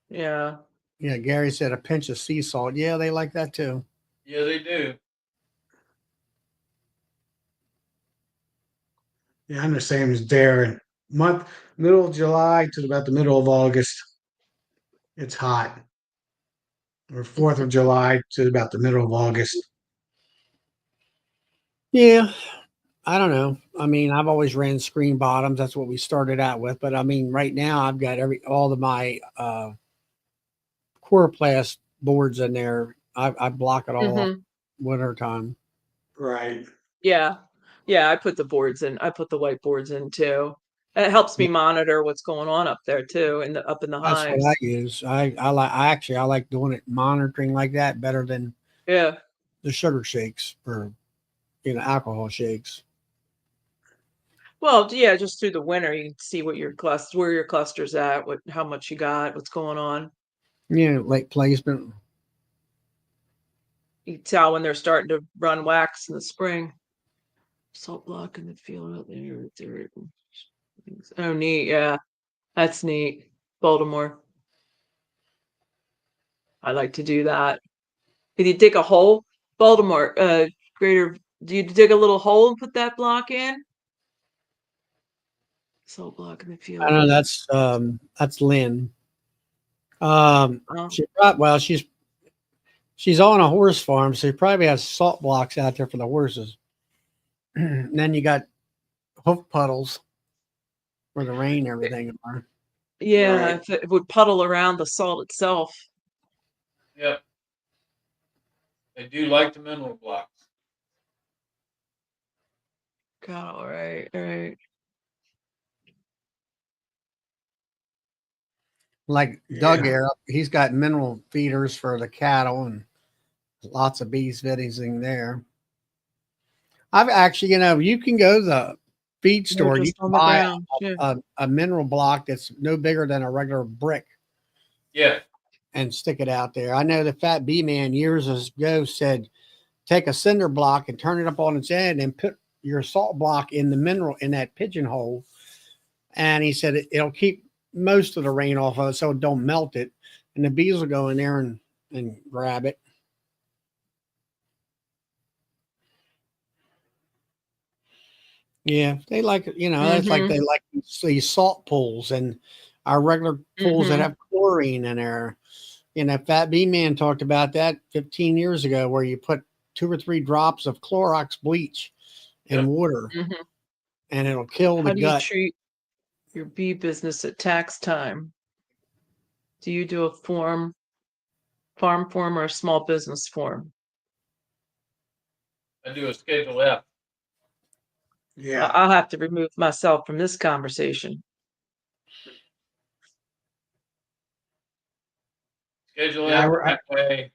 yeah. Yeah, Gary said a pinch of sea salt. Yeah, they like that too. yeah, they do. Yeah, I'm the same as Darren. Middle of July to about the middle of August, it's hot. Or 4th of July to about the middle of August. Yeah, I don't know. I mean, I've always ran screen bottoms. That's what we started out with. But I mean, right now I've got all of my chloroplast boards in there. I block it all off Mhm. winter time. Right. Yeah. Yeah, I put the boards in. I put the white boards in too. It helps me monitor what's going on up there too, up in the That's what I hives. use. I like doing it monitoring like that better than Yeah. the sugar shakes or alcohol shakes. Well, yeah, just through the winter, you can see what where your cluster's at, how much you got, what's going on. Late placement. You can tell when they're starting to run wax in the spring. Salt block in the field out there. Oh, neat. Yeah, that's neat. Baltimore. I like to do that. Did you dig a hole? Baltimore, greater, do you dig a little hole and put that block in? Salt block in the I field. know that's Lynn. Um, Oh, she's on a horse farm, so she probably has salt blocks out there for the horses. And then you got hoof puddles where the rain and everything are. yeah, Right. if it would puddle around the salt itself. Yep. They do like the mineral blocks. God, all right, all right. Like Doug Yeah. here, he's got mineral feeders for the cattle and lots of bees visiting there. I've actually, you can go to the feed They're store. You just can on the buy ground. Yeah. a mineral block that's no bigger than a regular brick Yeah. and stick it out there. I know the Fat Bee Man years ago said, take a cinder block and turn it up on its end and put your salt block in the mineral in that pigeonhole. And he said it'll keep most of the rain off of it so it don't melt it. And the bees will go in there and grab it. Yeah, they like that's like Mm-hmm. they like these salt pools and our regular pools that Mm-hmm. have chlorine in there. Fat Bee Man talked about that 15 years ago, where you put 2 or 3 drops of Clorox bleach in Yep. water Mm-hmm. and it'll kill the How do you gut. treat your bee business at tax time? Do you do a farm form or a small business form? I do a Schedule F. Yeah. I'll have to remove myself from this conversation. Schedule Yeah. F. That way,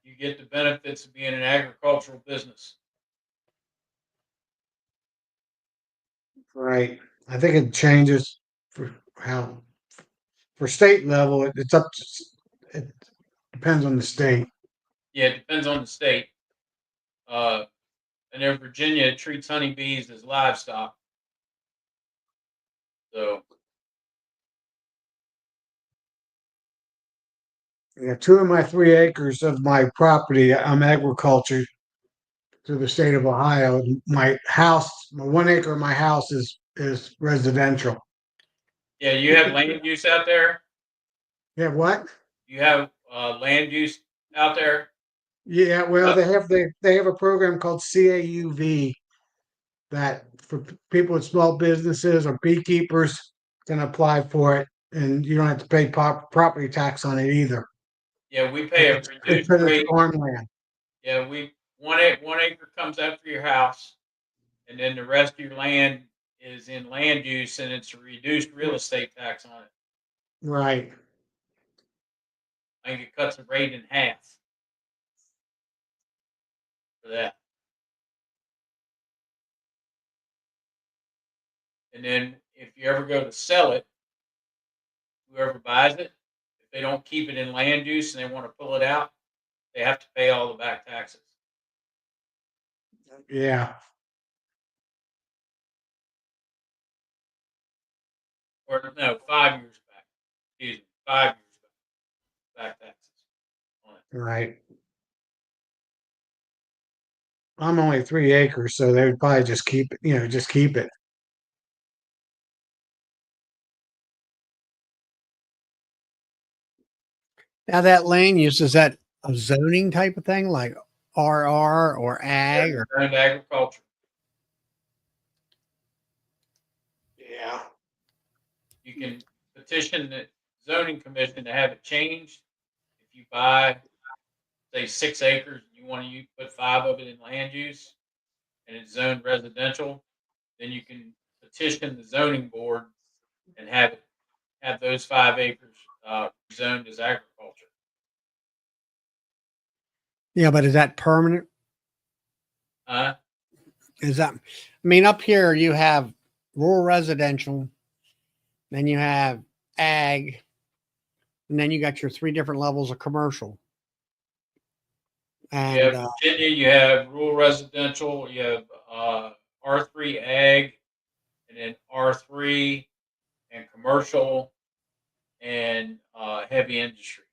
you get the benefits of being an agricultural business. Right. I think it changes for how for state level. It's up to it depends on the state. Yeah, it depends on the state. Uh, and in Virginia, it treats honeybees as livestock. So, Yeah, 2 of my 3 acres of my property, I'm agriculture through the state of Ohio. My house, my 1 acre of my house is residential. yeah, you have land use out there. Yeah, what? You have land use out there. Yeah, well, Uh, they have a program called CAUV that for people with small businesses or beekeepers can apply for it, and you don't have to pay property tax on it either. yeah, we pay a It's reduced because it's rate. farmland. Yeah, we 1 acre comes after your house, and then the rest of your land is in land use, and it's a reduced real estate tax on it. Right. I think it cuts the rate in half for that. And then if you ever go to sell it, whoever buys it, if they don't keep it in land use and they want to pull it out, they have to pay all the back taxes. Yeah. Or no, 5 years back. Excuse me, 5 years back taxes on it. Right. I'm only 3 acres, so they would probably just keep it, just keep it. Now that land use, is that a zoning type of thing like RR or ag or Zoned agriculture. Yeah. You can petition the zoning commission to have it changed. If if you buy, say, 6 acres, and you want to put 5 of it in land use, and it's zoned residential, then you can petition the zoning board and have those 5 acres zoned as agriculture. Yeah, but is that permanent? Is that, I mean, up here you have rural residential, then you have ag, and then you got your 3 different levels of commercial. You And have Virginia, you have rural residential, you have R3 ag, and then R3 and commercial and heavy industry.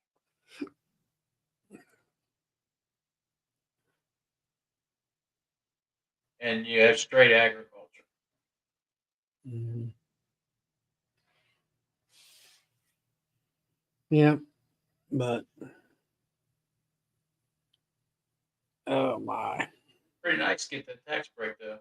And you have straight agriculture. mhm. Yeah, but oh my. Pretty nice to get that tax break though.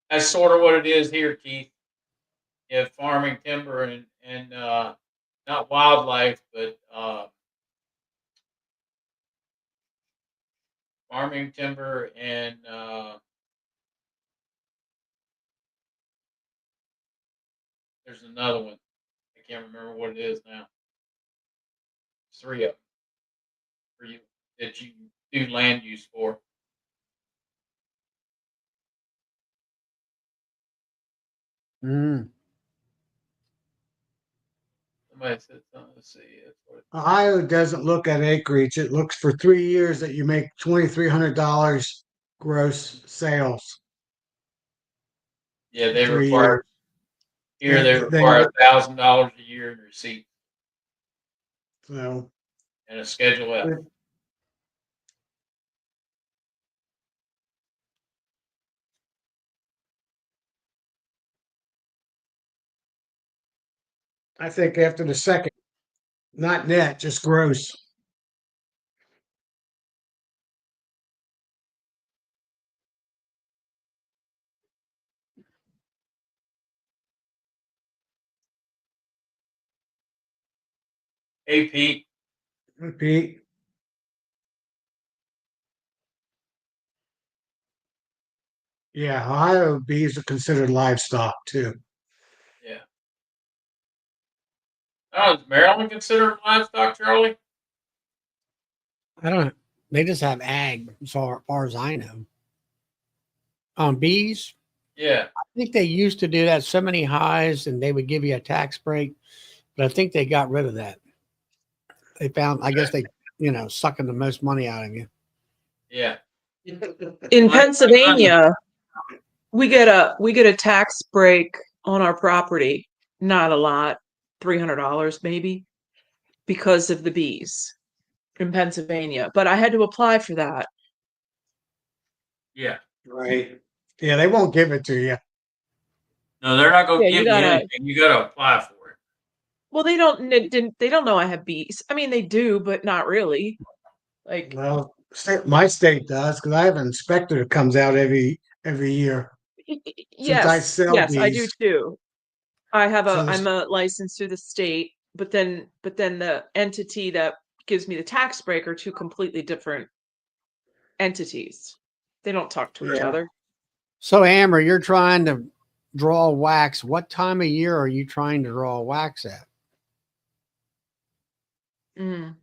That's sort of what it is here, Keith. You have farming, timber, and not wildlife, but farming, timber, and there's another one. I can't remember what it is now. 3 of them for you that you do land use for. Mm. Somebody said something. Let's see. That's what Ohio doesn't look at acreage. It looks for 3 years that you make $2,300 gross sales. yeah, they 3 years. require here. They Then require $1,000 a year in receipt so and a Schedule F. I think after the second, not net, just gross. Hey, Pete. Repeat. Yeah, Ohio bees are considered livestock too. Yeah. Oh, is Maryland considered livestock, Charlie? I don't know. They just have ag, as far as I know. Bees, Yeah. I think they used to do that so many highs and they would give you a tax break, but I think they got rid of that. They found, I guess they, sucking the most money out of you. Yeah. In Pennsylvania, we get a tax break on our property. Not a lot, $300 maybe, because of the bees in Pennsylvania. But I had to apply for that. Yeah. Right. Yeah, they won't give it to you. No, they're not going to Yeah, you give you gotta- anything. You got to apply for it. Well, they don't know I have bees. I mean, they do, but not really. Like, Well, my state does because I have an inspector that comes out every year. Since I sell yes, I do bees. too. So I'm a license through the state, but then the entity that gives me the tax break are two completely different entities. They don't talk to each Yeah. other. So, Amber, you're trying to draw wax. What time of year are you trying to draw wax at? Mm.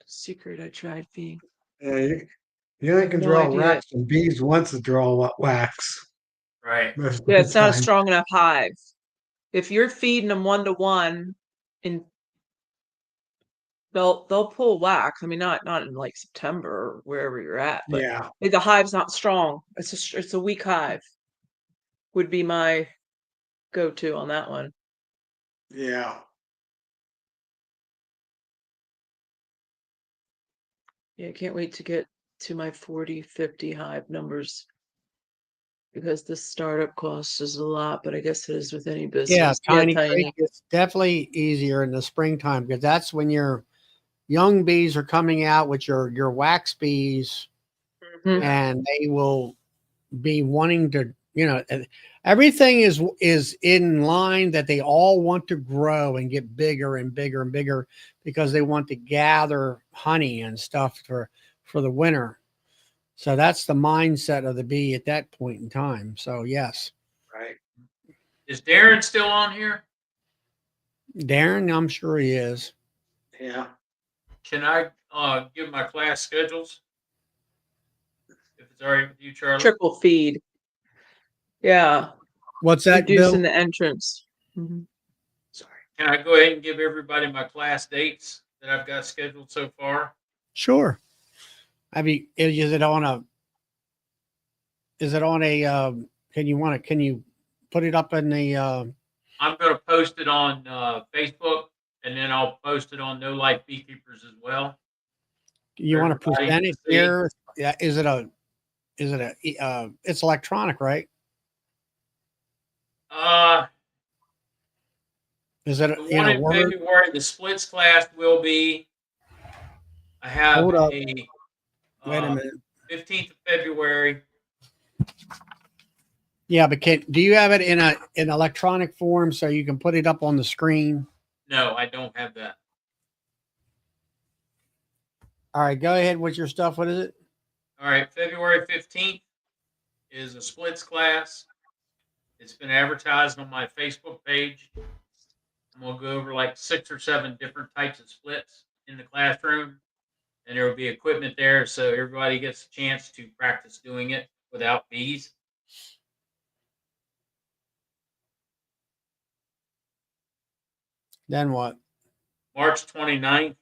Secret I tried being. You only can No draw idea. wax from bees once to draw wax. Right. Most of Yeah, the it's not a time. strong enough hive. If you're feeding them 1-to-1, and they'll pull wax. I mean, not in like September or wherever you're at, but Yeah. the hive's not strong. It's a weak hive. Would be my go-to on that one. Yeah. Yeah, I can't wait to get to my 40, 50 hive numbers, because the startup cost is a lot, but I guess it is with any Yeah, business. tiny. It's definitely easier in the springtime because that's when you're young bees are coming out, which are your wax bees, Mhm. and they will be wanting to, everything is in line that they all want to grow and get bigger and bigger and bigger because they want to gather honey and stuff for the winter. So that's the mindset of the bee at that point in time. So yes, Right. Is Darren still on here? Darren, I'm sure he is. Yeah. Can I give my class schedules? If it's all right with you, Charlie. Trickle feed. Yeah. What's that, Reducing Bill? the entrance. Mhm. Sorry. Can I go ahead and give everybody my class dates that I've got scheduled so far? Sure. I mean, is it on a? Can you put it up in the? I'm going to post it on Facebook, and then I'll post it on No Life Beekeepers as well. You want to Everybody present can it see. here? Yeah. It's electronic, right? Is it The one in Word? February, the splits class will be. I have Hold up. a Wait a minute. 15th of February. Yeah, but do you have it in an electronic form so you can put it up on the screen? No, I don't have that. All right, go ahead with your stuff. What is it? All right, February 15th is a splits class. It's been advertised on my Facebook page. I'm going to go over like 6 or 7 different types of splits in the classroom. And there will be equipment there so everybody gets a chance to practice doing it without bees. Then what? March 29th,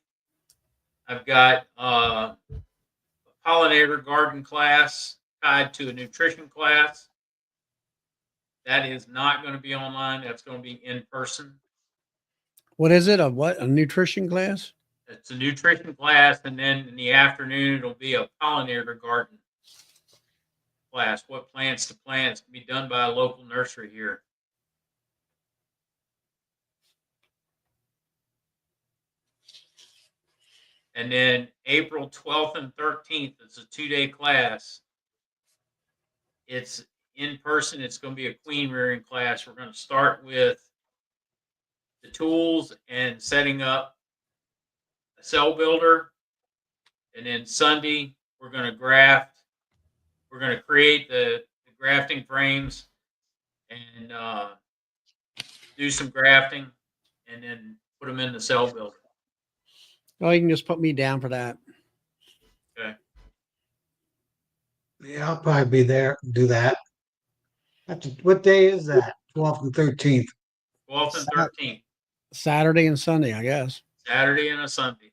I've got a pollinator garden class tied to a nutrition class. That is not going to be online. That's going to be in person. What is it? A nutrition class? It's a nutrition class, and then in the afternoon, it'll be a pollinator garden class. What plants to plant. It's going to be done by a local nursery here. And then April 12th and 13th, it's a 2-day class. It's in person. It's going to be a queen rearing class. We're going to start with the tools and setting up a cell builder. And then Sunday, we're going to graft. We're going to create the grafting frames and do some grafting and then put them in the cell builder. Oh, you can just put me down for that. Okay. Yeah, I'll probably be there. Do that. What day is that? 12th and 13th. 12th and 13th. Saturday and Sunday, I guess. Saturday and a Sunday.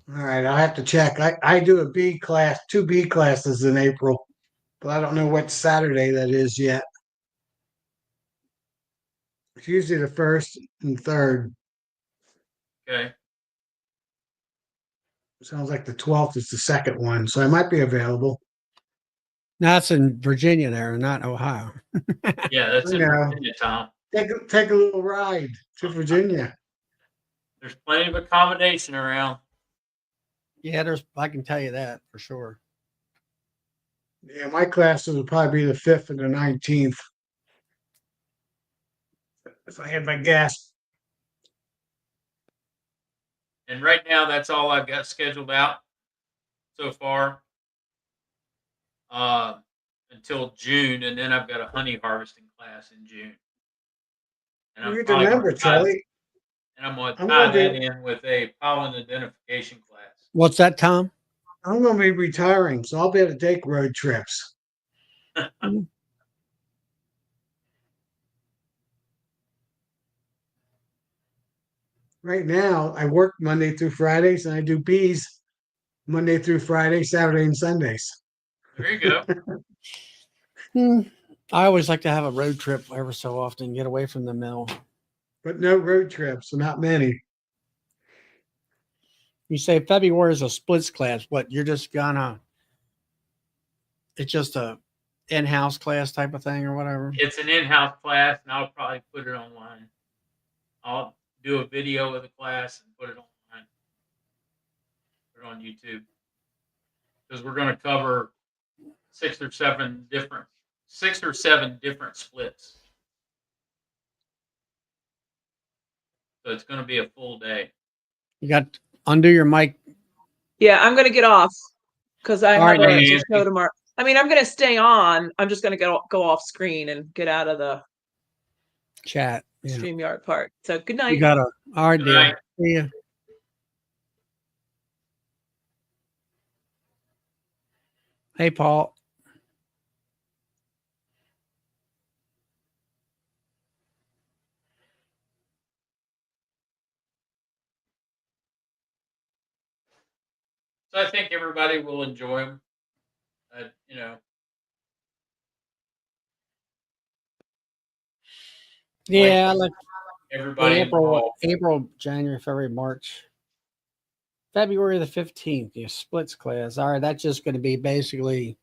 All right, I'll have to check. I do a B class, 2 B classes in April, but I don't know what Saturday that is yet. It's usually the 1st and 3rd. Okay. Sounds like the 12th is the second one, so I might be available. Now that's in Virginia there, not Ohio. Yeah, that's in Yeah. Virginia, Tom. Take a little ride to Virginia. There's plenty of accommodation around. Yeah, I can tell you that for sure. Yeah, my classes will probably be the 5th and the 19th. If I had my gas. And right now, that's all I've got scheduled out so far until June. And then I've got a honey harvesting class in June. And Read the probably number, gonna tie- Charlie. And I'm going to I'm tie gonna that be- in with a pollen identification class. What's that, Tom? I'm going to be retiring, so I'll be able to take road trips. Right now, I work Monday through Fridays, and I do bees Monday through Friday, Saturday, and Sundays. There you go. I always like to have a road trip ever so often, get away from the mill. But no road trips, not many. You say February is a splits class. What, you're just gonna, it's just a in-house class type of thing or whatever? It's an in-house class, and I'll probably put it online. I'll do a video of the class and put it online. it on YouTube because we're going to cover 6 or 7 different splits. So it's going to be a full day. You got to undo your mic. Yeah, I'm gonna get off because I All have right, a Nancy. show tomorrow. I mean, I'm gonna stay on. I'm just gonna go off screen and get out of the Chat. Yeah. StreamYard part. So good You night. got to. All right, Good dear. night. See ya. Hey, Paul. So I think everybody will enjoy them. You know, Yeah, like everybody April, involved. January, February, March, February the 15th. Your splits class. All right, that's just going to be basically.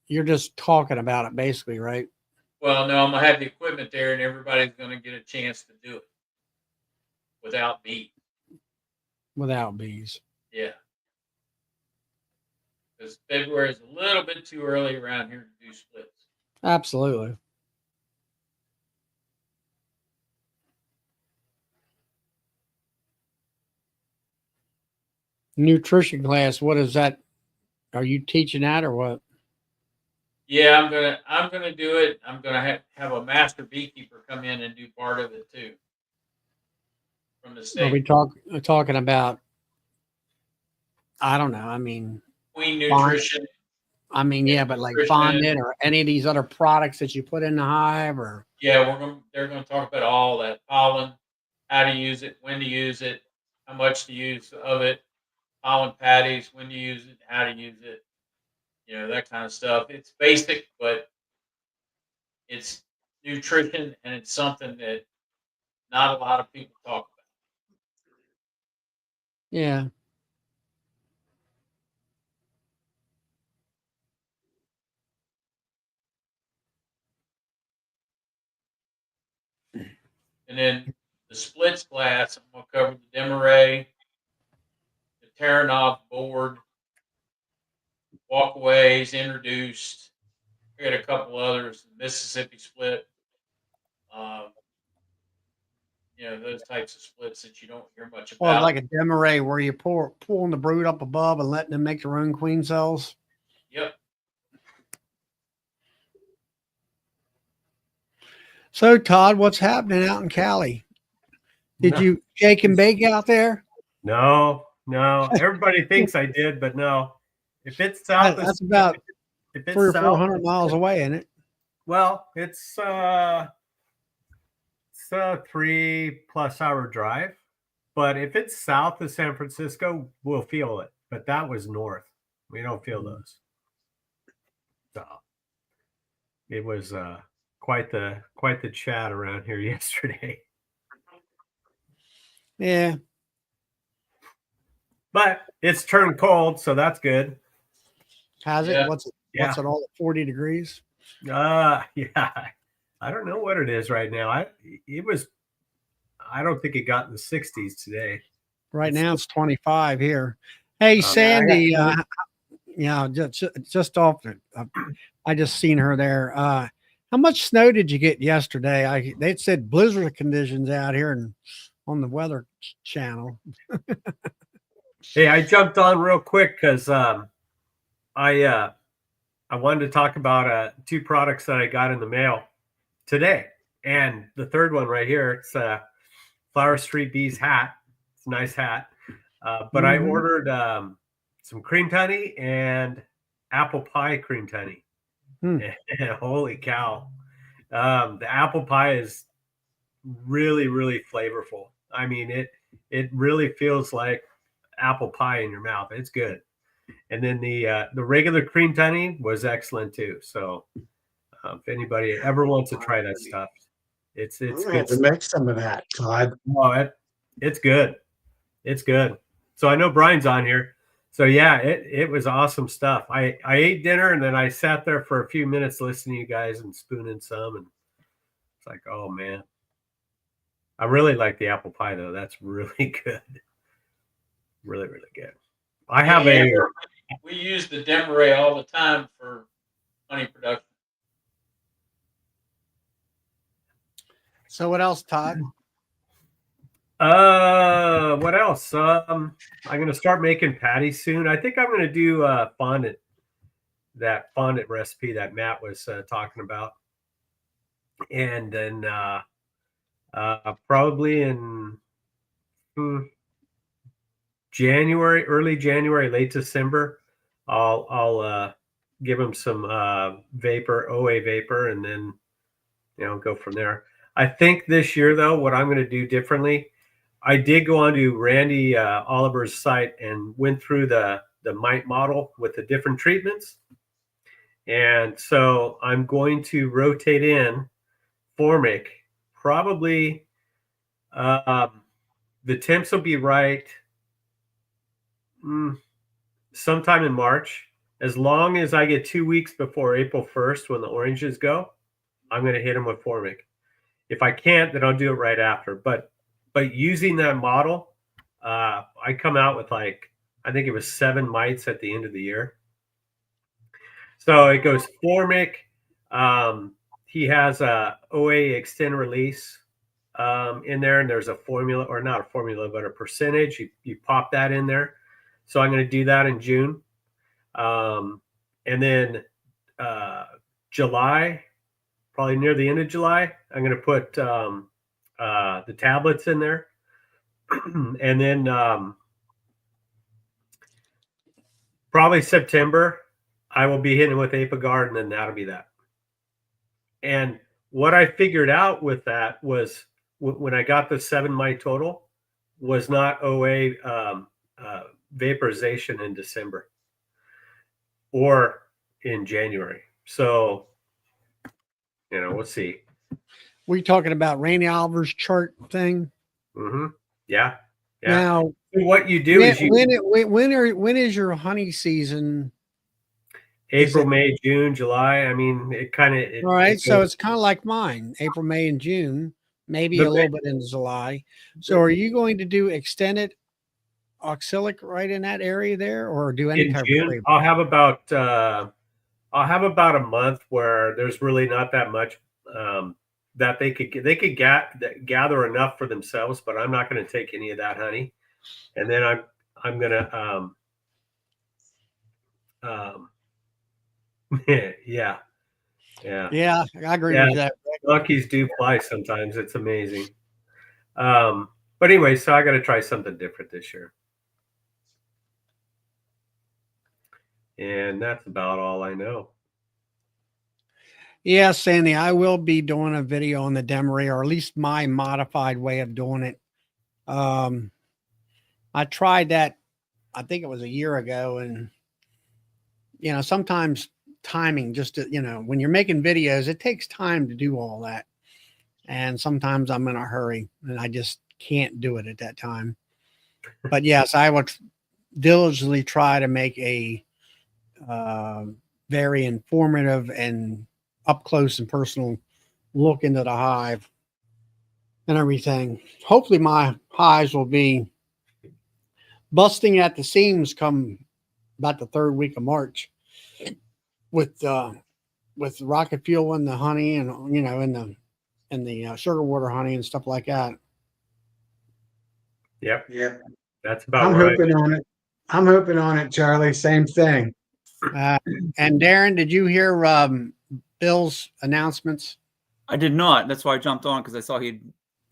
You're just talking about it, basically, right? Well, no, I'm gonna have the equipment there, and everybody's gonna get a chance to do it without me. Without bees. Yeah, because February is a little bit too early around here to do splits. Absolutely. Nutrition class. What is that? Are you teaching that or what? Yeah, I'm gonna do it. I'm gonna have a master beekeeper come in and do part of it too from the Are we state. talking about? I don't know. I mean, Queen nutrition. yeah, but like Nutrition. fondant or any of these other products that you put in the hive, or Yeah, they're gonna talk about all that pollen, how to use it, when to use it, how much to use of it, pollen patties, when to use it, how to use it, that kind of stuff. It's basic, but it's nutrition and it's something that not a lot of people talk about. yeah. And then the splits class, I'm gonna cover the Demaray, the Terranov board, walkaways introduced. I got a couple others, the Mississippi split. Um, those types of splits that you don't hear much Well, about. like a Demaray where you pulling the brood up above and letting them make their own queen cells. Yep. So, Todd, what's happening out in Cali? Did you shake and bake out there? No. Everybody thinks I did, but no. If it's south, That's about if it's 300 or south, 400 miles away, isn't it? well, it's a 3+ hour drive. But if it's south of San Francisco, we'll feel it. But that was north. We don't feel those. So it was quite the chat around here yesterday. Yeah. But it's turned cold, so that's good. Has it? Yeah. What's it all at 40 degrees? Yeah. I don't know what it is right now. I don't think it got in the 60s today. Right now it's 25 here. Hey, Sandy, just off I just seen her there. How much snow did you get yesterday? They said blizzard conditions out here and on the weather channel. Hey, I jumped on real quick because I wanted to talk about 2 products that I got in the mail today, and the third one right here. It's Flower Street Bees hat. It's a nice hat, but I ordered some cream honey and apple pie cream honey. And holy cow, the apple pie is really, really flavorful. I mean, it really feels like apple pie in your mouth. It's good. And then the regular cream honey was excellent too. So if anybody ever wants to try that stuff, it's good. To make some of that, Todd. Oh, it's good. It's good. So I know Brian's on here. So yeah, it was awesome stuff. I ate dinner and then I sat there for a few minutes listening to you guys and spooning some, and it's like, oh man. I really like the apple pie though. That's really good. Really, really good. I have Yeah, a. we use the Demeray all the time for honey production. So what else, Todd? What else? I'm gonna start making patties soon. I think I'm gonna do fondant, that fondant recipe that Matt was talking about, and then probably in January, early January, late December, I'll give them some vapor, OA vapor, and then go from there. I think this year though, what I'm going to do differently, I did go onto Randy Oliver's site and went through the mite model with the different treatments, and so I'm going to rotate in formic. Probably the temps will be right. Sometime in March, as long as I get 2 weeks before April 1st when the oranges go, I'm going to hit them with formic. If I can't, then I'll do it right after. But using that model, I come out with I think it was 7 mites at the end of the year. So it goes formic. He has a OA extend release in there, and there's a formula, or not a formula, but a percentage. You pop that in there. So I'm going to do that in June. And then July, probably near the end of July, I'm going to put the tablets in there. And then probably September, I will be hitting with Apagard, and then that'll be that. And what I figured out with that was when I got the 7 mite total was not OA vaporization in December or in January. So, we'll see. We talking about Randy Oliver's chart thing? Mm-hmm. Yeah. Now, what you do is when is your honey season? April, May, June, July. I mean, it kind of. All right, so it's kind of like mine: April, May, and June. Maybe a little bit into July. So, are you going to do extended oxalic right in that area there, or do any in type June, of flavor? I'll have about a month where there's really not that much that they could gather enough for themselves, but I'm not going to take any of that honey, and then I'm gonna yeah, I agree with that. Monkeys do fly sometimes. It's amazing. But anyway, so I got to try something different this year. And that's about all I know. Yeah, Sandy, I will be doing a video on the Demeray, or at least my modified way of doing it. I tried that, I think it was a year ago, and sometimes timing just to, when you're making videos, it takes time to do all that. And sometimes I'm in a hurry and I just can't do it at that time. But yes, I would diligently try to make a very informative and up close and personal look into the hive and everything. Hopefully my hives will be busting at the seams come about the 3rd week of March with rocket fuel and the honey, and and the sugar water honey and stuff like that. Yep. That's about I'm right. hoping on it. I'm hoping on it, Charlie. Same thing. And Darren, did you hear Bill's announcements? I did not. That's why I jumped on, because I saw he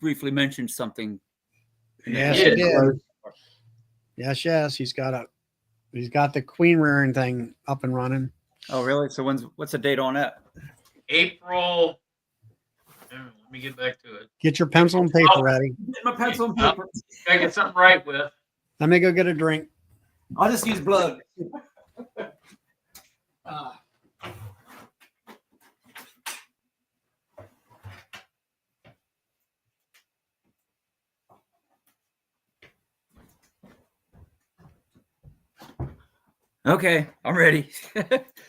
briefly mentioned something. Yes, he did. Yes. He's got the queen rearing thing up and running. Oh, really? So what's the date on that? April. Let me get back to it. Get your pencil and paper ready. Get my pencil and paper. Gotta get something right with. Let me go get a drink. I'll just use blood. Okay, I'm ready.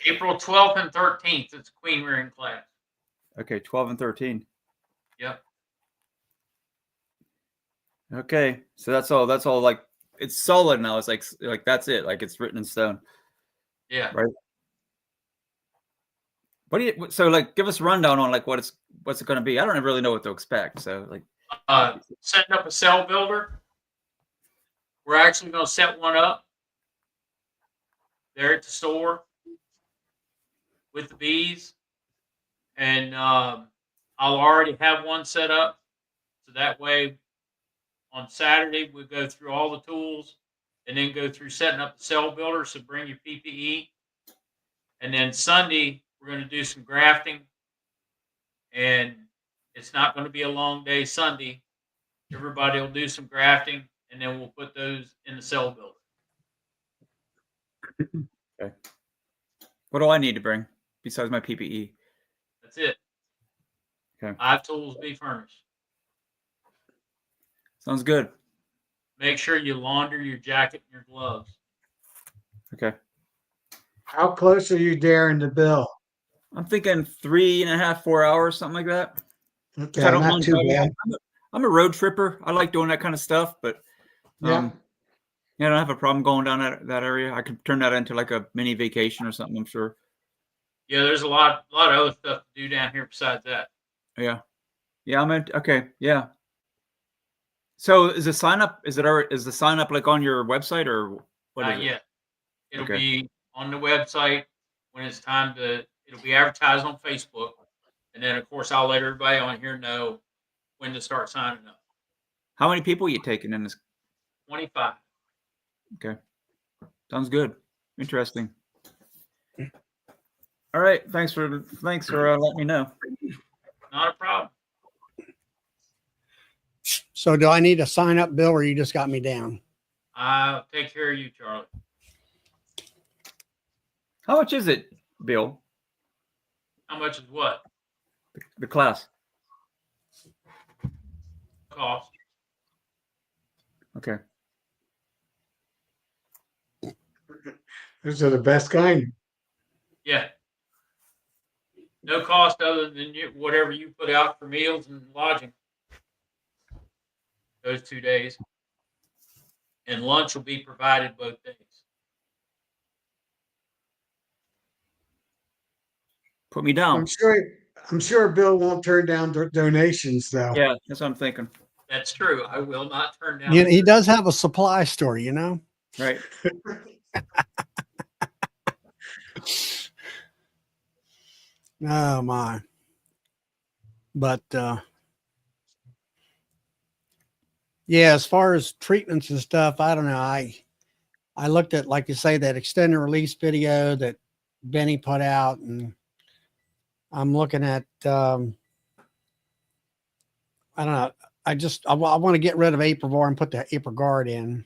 April 12th and 13th. It's queen rearing class. Okay, 12 and 13. Yep. Okay, so that's all like it's solid now. It's like that's it. Like it's written in stone. Yeah. Right. What do you? So like, give us a rundown on like what's it going to be? I don't really know what to expect. So like, Setting up a cell builder. We're actually going to set one up there at the store with the bees, and I'll already have one set up, so that way on Saturday we go through all the tools, and then go through setting up the cell builder. So bring your PPE, and then Sunday we're going to do some grafting, and it's not going to be a long day Sunday. Everybody will do some grafting, and then we'll put those in the cell builder. okay. What do I need to bring besides my PPE? That's it. Okay. 5 tools be furnished. Sounds good. Make sure you launder your jacket and your gloves. Okay. How close are you, Darren, to Bill? I'm thinking 3.5, 4 hours, something like that. Okay, I don't not mind too driving. bad. I'm a road tripper. I like doing that kind of stuff, but Yeah. yeah, I don't have a problem going down that area. I could turn that into like a mini vacation or something, I'm sure. Yeah, there's a lot of other stuff to do down here besides that. Yeah. Yeah, okay. Yeah. So is the sign up like on your website or what is Not it? yet. It'll Okay. be on the website when it's time to. It'll be advertised on Facebook, and then of course I'll let everybody on here know when to start signing up. How many people are you taking in this? 25. Okay. Sounds good. Interesting. All right. Thanks for letting me know. Not a problem. So do I need to sign up, Bill, or you just got me down? I'll take care of you, Charlie. How much is it, Bill? How much is what? The class. Cost. Okay. Those are the best kind. Yeah. No cost other than whatever you put out for meals and lodging. Those 2 days. And lunch will be provided both days. Put me down. I'm sure Bill won't turn down donations though. Yeah, that's what I'm thinking. That's true. I will not turn down. He does have a supply store, you know? Right. Oh my. But yeah, as far as treatments and stuff, I don't know. I looked at, like you say, that extended release video that Benny put out, and I'm looking at I don't know. I want to get rid of Aprivor and put the Apriguard in.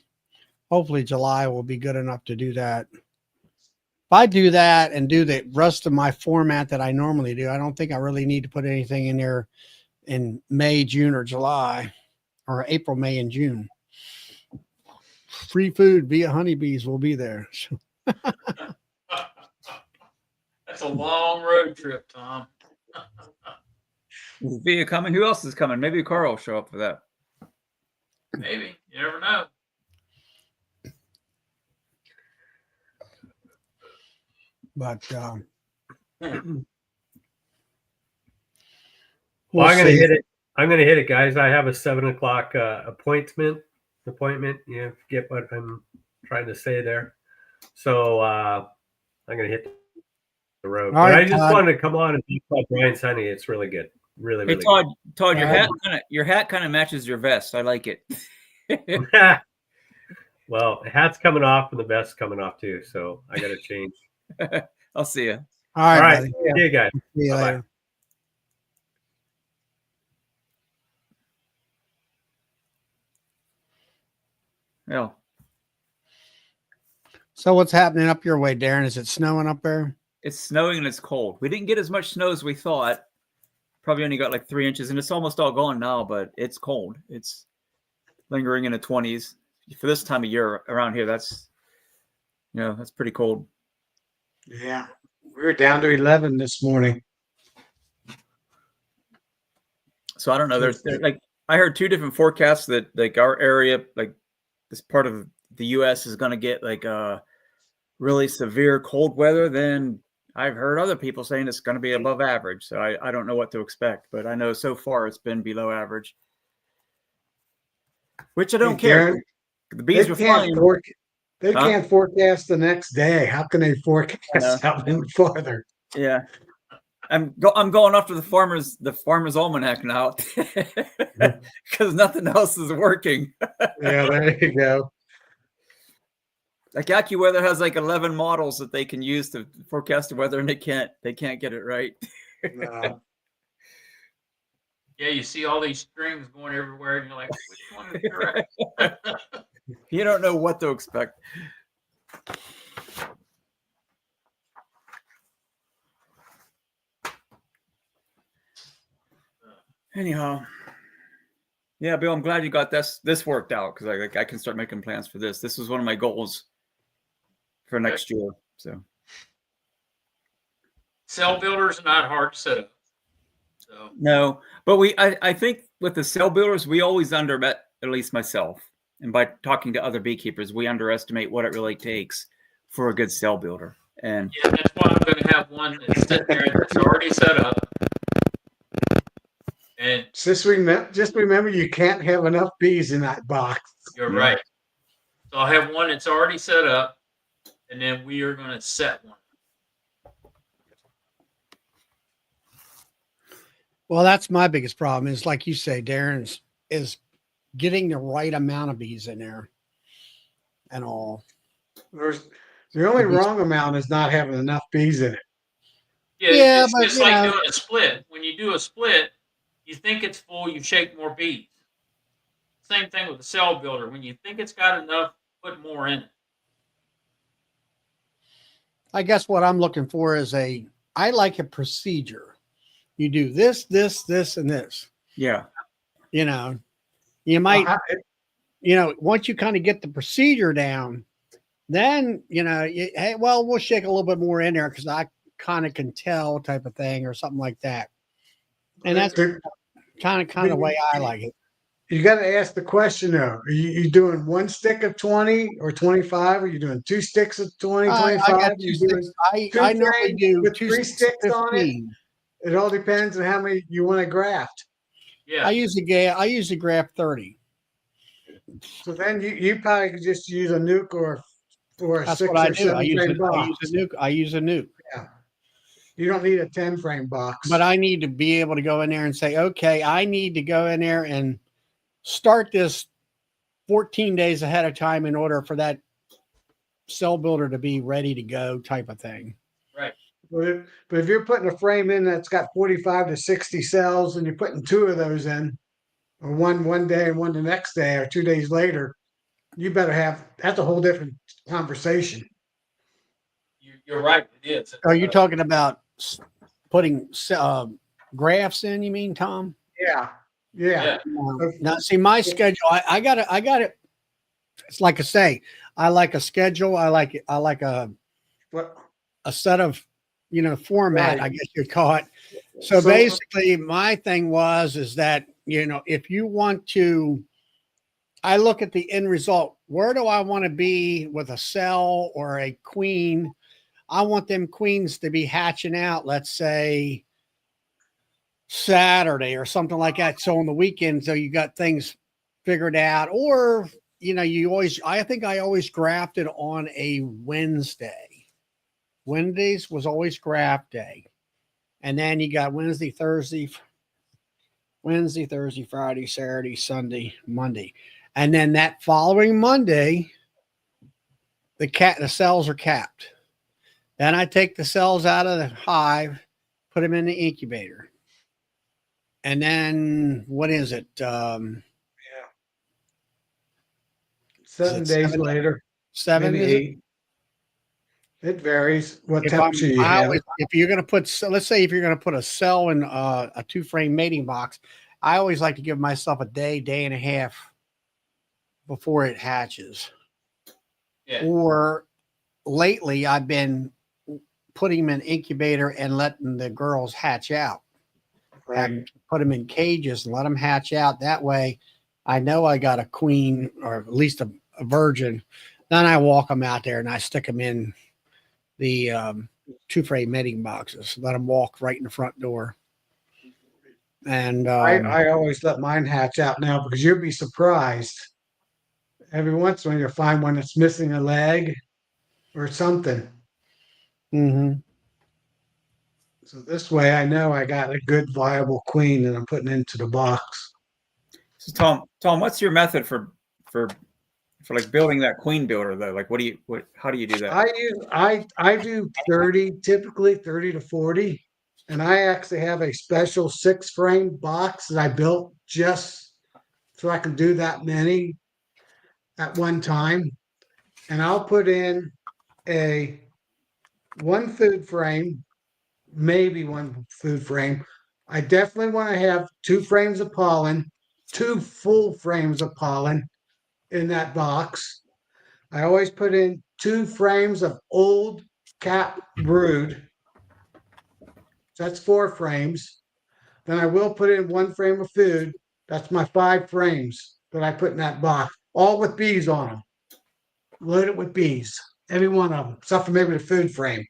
Hopefully July will be good enough to do that. If I do that and do the rest of my format that I normally do, I don't think I really need to put anything in there in May, June, or July, or April, May, and June. Free food via honeybees will be there. That's a long road trip, Tom. Via coming. Who else is coming? Maybe Carl will show up for that. Maybe. You never know. But Well, we'll I'm going to see. hit it. I'm going to hit it, guys. I have a 7 o'clock appointment. You get what I'm trying to say there. So I'm going to hit the road. All But right, I just Todd. wanted to come on and talk about Brian's honey. It's really good. Really, Hey really Todd, Todd. your hat kind of matches your vest. I like it. good. Well, the hat's coming off and the vest's coming off too. So I got to change. I'll see you. All right, All right. buddy. See you guys. See you Bye-bye. later. Yeah. So what's happening up your way, Darren? Is it snowing up there? It's snowing and it's cold. We didn't get as much snow as we thought. Probably only got like 3 inches, and it's almost all gone now, but it's cold. It's lingering in the 20s. For this time of year around here, that's pretty cold. Yeah. We were down to 11 this morning. So I don't know. There's like I heard 2 different forecasts that like our area, like this part of the U.S. is going to get like a really severe cold weather, then I've heard other people saying it's going to be above average. So I don't know what to expect, but I know so far it's been below average, which I don't care. Darren, The bees are flying. They Huh? can't forecast the next day. How can they I know. forecast out any farther? Yeah. I'm going after the farmer's almanac now because nothing else is working. Yeah, there you go. Like AccuWeather has like 11 models that they can use to forecast the weather, and they can't get it right. No. Yeah, you see all these strings going everywhere, and you're like, which one is correct? You don't know what to expect. Anyhow, yeah, Bill, I'm glad you got this worked out because I can start making plans for this. This was one of my goals for next year. So Cell builders are not hard to set up. So no, but I think with the cell builders, we always at least myself, and by talking to other beekeepers, we underestimate what it really takes for a good cell builder. And yeah, that's why I'm going to have one that's sitting there that's already set up. And Just remember, you can't have enough bees in that box. you're right. So I'll have one that's already set up, and then we are going to set one. Well, that's my biggest problem is, like you say, Darren's, is getting the right amount of bees in there and all. The only wrong amount is not having enough bees in it. Yeah, it's but, just like doing a split. When you do a split, you think it's full, you shake more bees. Same thing with the cell builder. When you think it's got enough, put more in it. I guess what I'm looking for is I like a procedure. You do this, this, this, and this. yeah, You know, you might, once you kind of get the procedure down, then, hey, well, we'll shake a little bit more in there because I kind of can tell type of thing or something like that. And that's kind of the way I like it. You got to ask the question though. Are you doing one stick of 20 or 25? Are you doing two sticks of 20, 25? I got two sticks. I normally do with two three sticks on it. 15. It all depends on how many you want to graft. Yeah. I usually graft 30. So then you probably could just use a nuke or a That's 6 what I or do. 7 frame box. I use a nuke. Yeah. You don't need a 10 frame box. But I need to be able to go in there and say, okay, I need to go in there and start this 14 days ahead of time in order for that cell builder to be ready to go type of thing. Right. But if you're putting a frame in that's got 45 to 60 cells and you're putting 2 of those in, or one day and one the next day or 2 days later, you better that's a whole different conversation. You're right. It is. Are you talking about putting grafts in, you mean, Tom? Yeah. Now, see, my schedule, I got it. It's like I say, I like a schedule. I like a set of, format, Right. I guess you'd call it. So basically my thing is that, if you want to, I look at the end result. Where do I want to be with a cell or a queen? I want them queens to be hatching out, let's say Saturday or something like that. So on the weekend, so you got things figured out, or, I think I always grafted on a Wednesday. Wednesdays was always graft day. And then you got Wednesday, Thursday, Friday, Saturday, Sunday, Monday. And then that following Monday, the cells are capped. Then I take the cells out of the hive, put them in the incubator. And then what is it? 7 days later. 7 maybe is 8. It varies what if temperature you have. if you're going to let's say if you're going to put a cell in a 2-frame mating box, I always like to give myself a day and a half before it hatches. Yeah. Or lately I've been putting them in incubator and letting the girls hatch out. And put them in cages and let them hatch out. That way I know I got a queen, or at least a virgin. Then I walk them out there and I stick them in the 2-frame netting boxes. Let them walk right in the front door. And I always let mine hatch out now because you'll be surprised. Every once in a while, you'll find one that's missing a leg or something. mhm. So this way, I know I got a good, viable queen that I'm putting into the box. So Tom, what's your method for like building that queen builder though? Like, how do you do that? I do 30, typically 30 to 40. And I actually have a special 6-frame box that I built just so I can do that many at one time. And I'll put in one food frame, maybe one food frame. I definitely want to have 2 frames of pollen, 2 full frames of pollen in that box. I always put in 2 frames of old cap brood. So that's 4 frames. Then I will put in 1 frame of food. That's my 5 frames that I put in that box, all with bees on them. Loaded with bees, every one of them, except for maybe the food frame.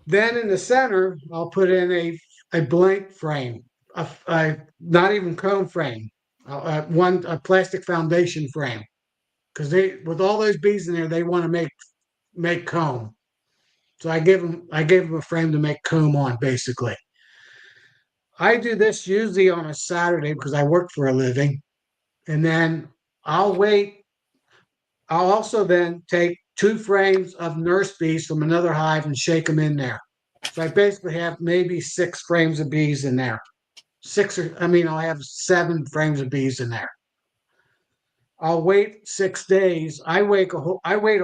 Then in the center, I'll put in a blank frame, a not even comb frame, a plastic foundation frame, because with all those bees in there, they want to make comb. So I gave them a frame to make comb on, basically. I do this usually on a Saturday because I work for a living, and then I'll wait. I'll also then take 2 frames of nurse bees from another hive and shake them in there. So I basically have maybe 6 frames of bees in there. I'll have 7 frames of bees in there. I'll wait 6 days. I wait a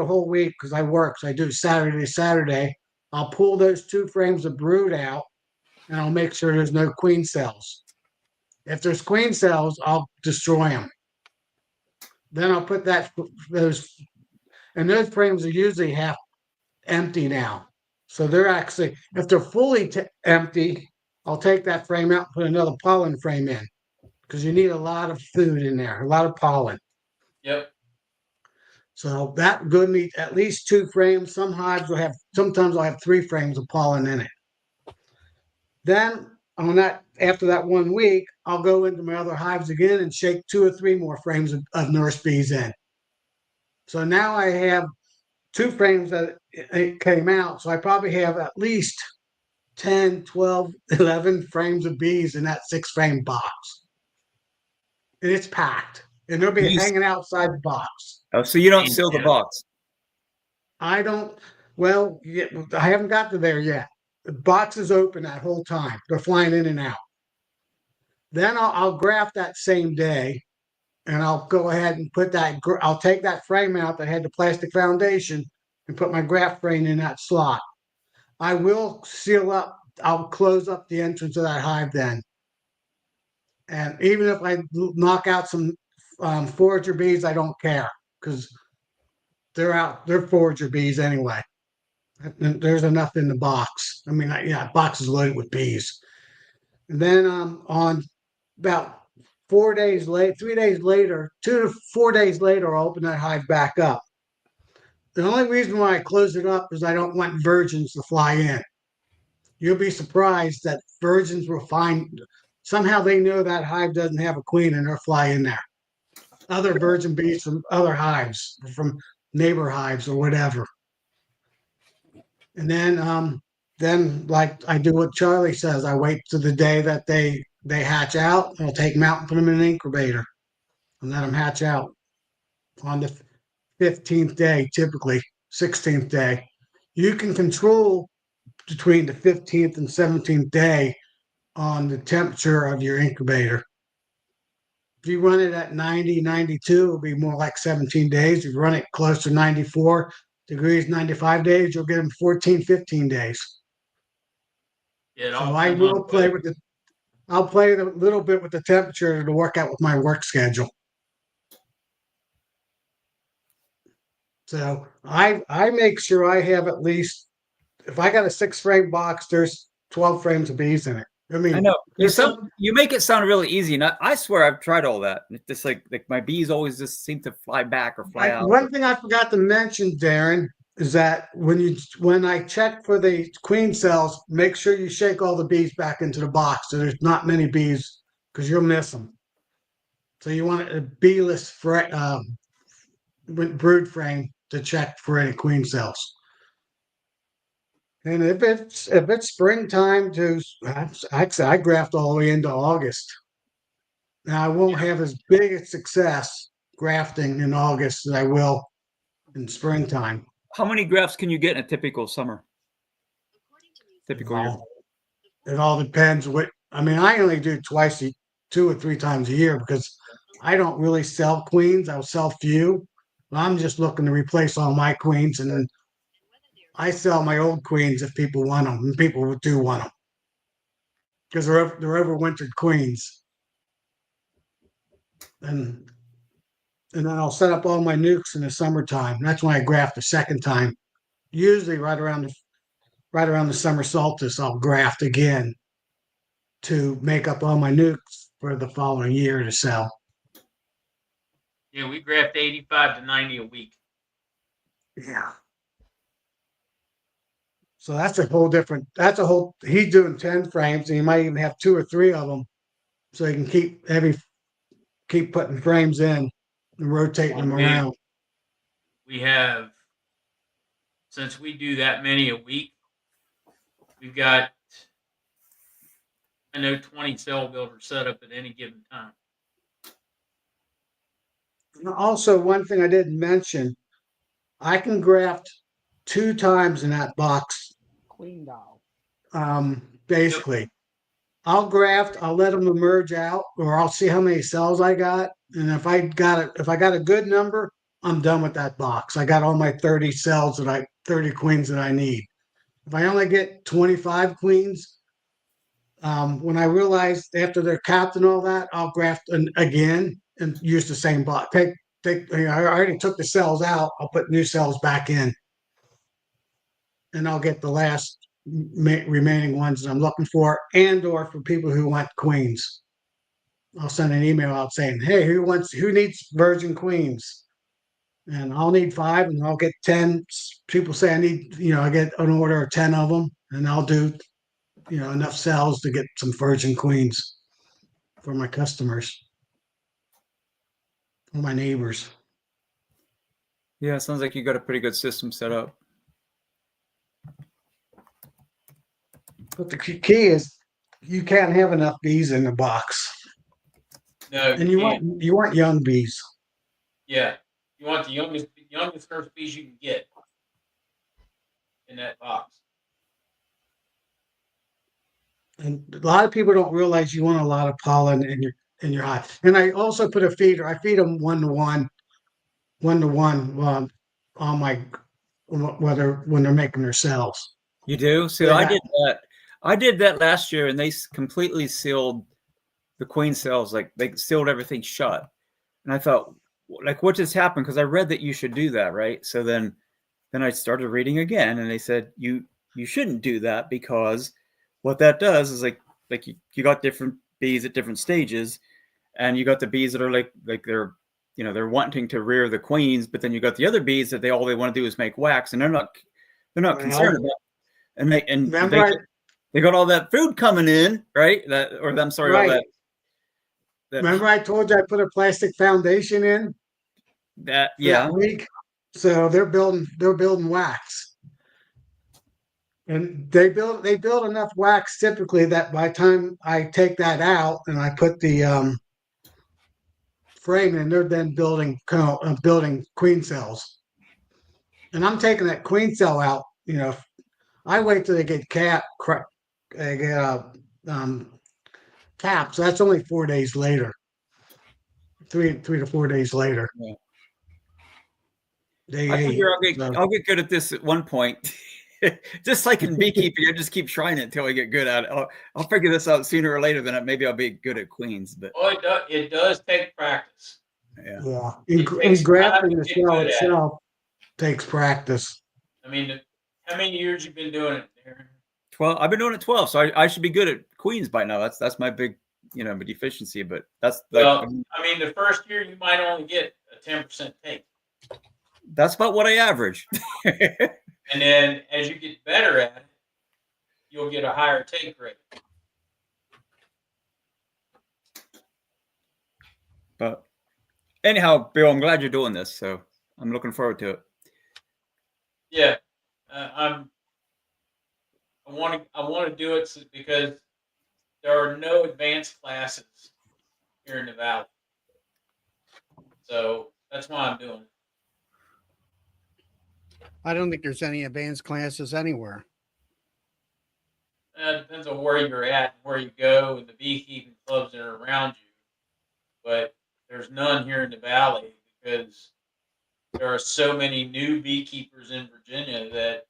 whole week because I work. So I do Saturday to Saturday. I'll pull those 2 frames of brood out and I'll make sure there's no queen cells. If there's queen cells, I'll destroy them. Then I'll put those frames are usually half empty now. So they're actually, if they're fully empty, I'll take that frame out and put another pollen frame in because you need a lot of food in there, a lot of pollen. Yep. So that would need at least 2 frames. Sometimes I'll have 3 frames of pollen in it. Then after that 1 week, I'll go into my other hives again and shake 2 or 3 more frames of nurse bees in. So now I have 2 frames that it came out. So I probably have at least 10, 12, 11 frames of bees in that 6-frame box. And it's packed. And they'll be hanging outside the box. Oh, so you don't seal the box? I don't, well, I haven't got to there yet. The box is open that whole time. They're flying in and out. Then I'll graft that same day, and I'll go ahead and I'll take that frame out that had the plastic foundation and put my graft frame in that slot. I will I'll close up the entrance of that hive then. And even if I knock out some forager bees, I don't care because they're forager bees anyway. There's enough in the box. Box is loaded with bees. And then on about 4 days late, 3 days later, 2 to 4 days later, I'll open that hive back up. The only reason why I close it up is I don't want virgins to fly in. You'll be surprised that virgins will somehow they know that hive doesn't have a queen and they'll fly in there. Other virgin bees from other hives, from neighbor hives or whatever. And then like I do what Charlie says, I wait to the day that they hatch out. I'll take them out and put them in an incubator and let them hatch out on the 15th day, typically 16th day. You can control between the 15th and 17th day on the temperature of your incubator. If you run it at 90, 92, it'll be more like 17 days. If you run it close to 94 degrees, 95 days, you'll get them 14, 15 days. Yeah, So I will I'll play a little bit with the temperature to work out with my work schedule. So I make sure I have at least, if I got a 6-frame box, there's 12 frames of bees in it I mean, I know there's some, you make it sound really easy, and I swear I've tried all that. It's just like my bees always just seem to fly back or fly out. one thing I forgot to mention, Darren, is that when I check for the queen cells, make sure you shake all the bees back into the box so there's not many bees because you'll miss them. So you want a beeless brood frame to check for any queen cells. And if it's springtime, actually I graft all the way into August. Now I won't have as big a success grafting in August as I will in springtime. How many grafts can you get in a typical summer? Typical year. It all depends I mean, I only do 2 or 3 times a year because I don't really sell queens. I'll sell few. I'm just looking to replace all my queens, and then I sell my old queens if people want them, and people do want them because they're overwintered queens. And then I'll set up all my nukes in the summertime. That's when I graft the second time. Usually right around the summer solstice, I'll graft again to make up all my nukes for the following year to sell. Yeah, we graft 85 to 90 a week. Yeah. So that's a whole, he's doing 10 frames and he might even have 2 or 3 of them. So he can keep putting frames in and rotating them around. We have, since we do that many a week, we've got, I know 20 cell builders set up at any given time. And also, one thing I didn't mention, I can graft 2 times in that box. Queen doll. Basically, I'll graft, I'll let them emerge out, or I'll see how many cells I got. And if I got a good number, I'm done with that box. I got all my 30 queens that I need. If I only get 25 queens, when I realize after they're capped and all that, I'll graft again and use the same box. I already took the cells out. I'll put new cells back in, and I'll get the last remaining ones that I'm looking for, or for people who want queens. I'll send an email out saying, "Hey, who needs virgin queens?" And I'll need 5, and I'll get 10. People say I need, I get an order of 10 of them, and I'll do, enough cells to get some virgin queens for my customers, for my neighbors. Yeah, it sounds like you got a pretty good system set up. But the key is you can't have enough bees in the box. No, And you want young bees. Yeah, you want the youngest first bees you can get in that box. And a lot of people don't realize you want a lot of pollen in your hive. And I also put a feeder. I feed them 1-to-1 on my when they're making their cells. You do? So Yeah. I did that. I did that last year, and they completely sealed the queen cells. Like they sealed everything shut. And I thought, like, what just happened? Because I read that you should do that, right? So then I started reading again, and they said you shouldn't do that because what that does is like you got different bees at different stages, and you got the bees that are like they're they're wanting to rear the queens, but then you got the other bees that they want to do is make wax, and they're not concerned about. And they got all that food coming in, right? All that. Remember I told you I put a plastic foundation in? That week. So they're building wax. And they build enough wax typically that by the time I take that out and I put the frame in, they're then building queen cells. And I'm taking that queen cell out, I wait till they get capped. So that's only 4 days later. 3 to 4 days later. Yeah. I figure I'll get good at this at one point. Just like in beekeeping, I just keep trying it until I get good at it. I'll figure this out sooner or later. Then maybe I'll be good at queens. But it does take practice. Yeah. And grafting the shell itself takes practice. I mean, how many years you been doing it, Aaron? 12. I've been doing it 12, so I should be good at queens by now. That's my big, my deficiency. But that's Well, I mean, the first year you might only get a 10% take. that's about what I average. And then as you get better at it, you'll get a higher take rate. But anyhow, Bill, I'm glad you're doing this. So I'm looking forward to it. Yeah, I want to do it because there are no advanced classes here in the valley, so that's why I'm doing it. I don't think there's any advanced classes anywhere. It depends on where you're at, where you go, and the beekeeping clubs that are around you. But there's none here in the valley because there are so many new beekeepers in Virginia that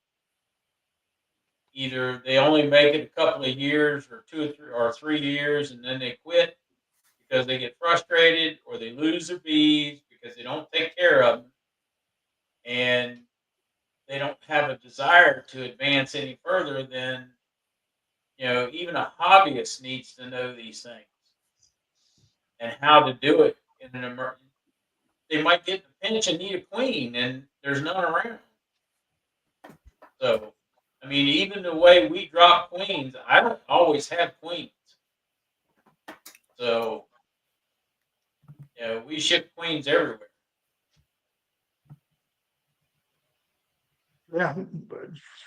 either they only make it a couple of years or 2 or 3 years and then they quit because they get frustrated or they lose their bees because they don't take care of them and they don't have a desire to advance any further than, even a hobbyist needs to know these things and how to do it in an emergency. They might get the pinch and need a queen and there's none around. So, I mean, even the way we drop queens, I don't always have queens. So, we ship queens everywhere. Yeah,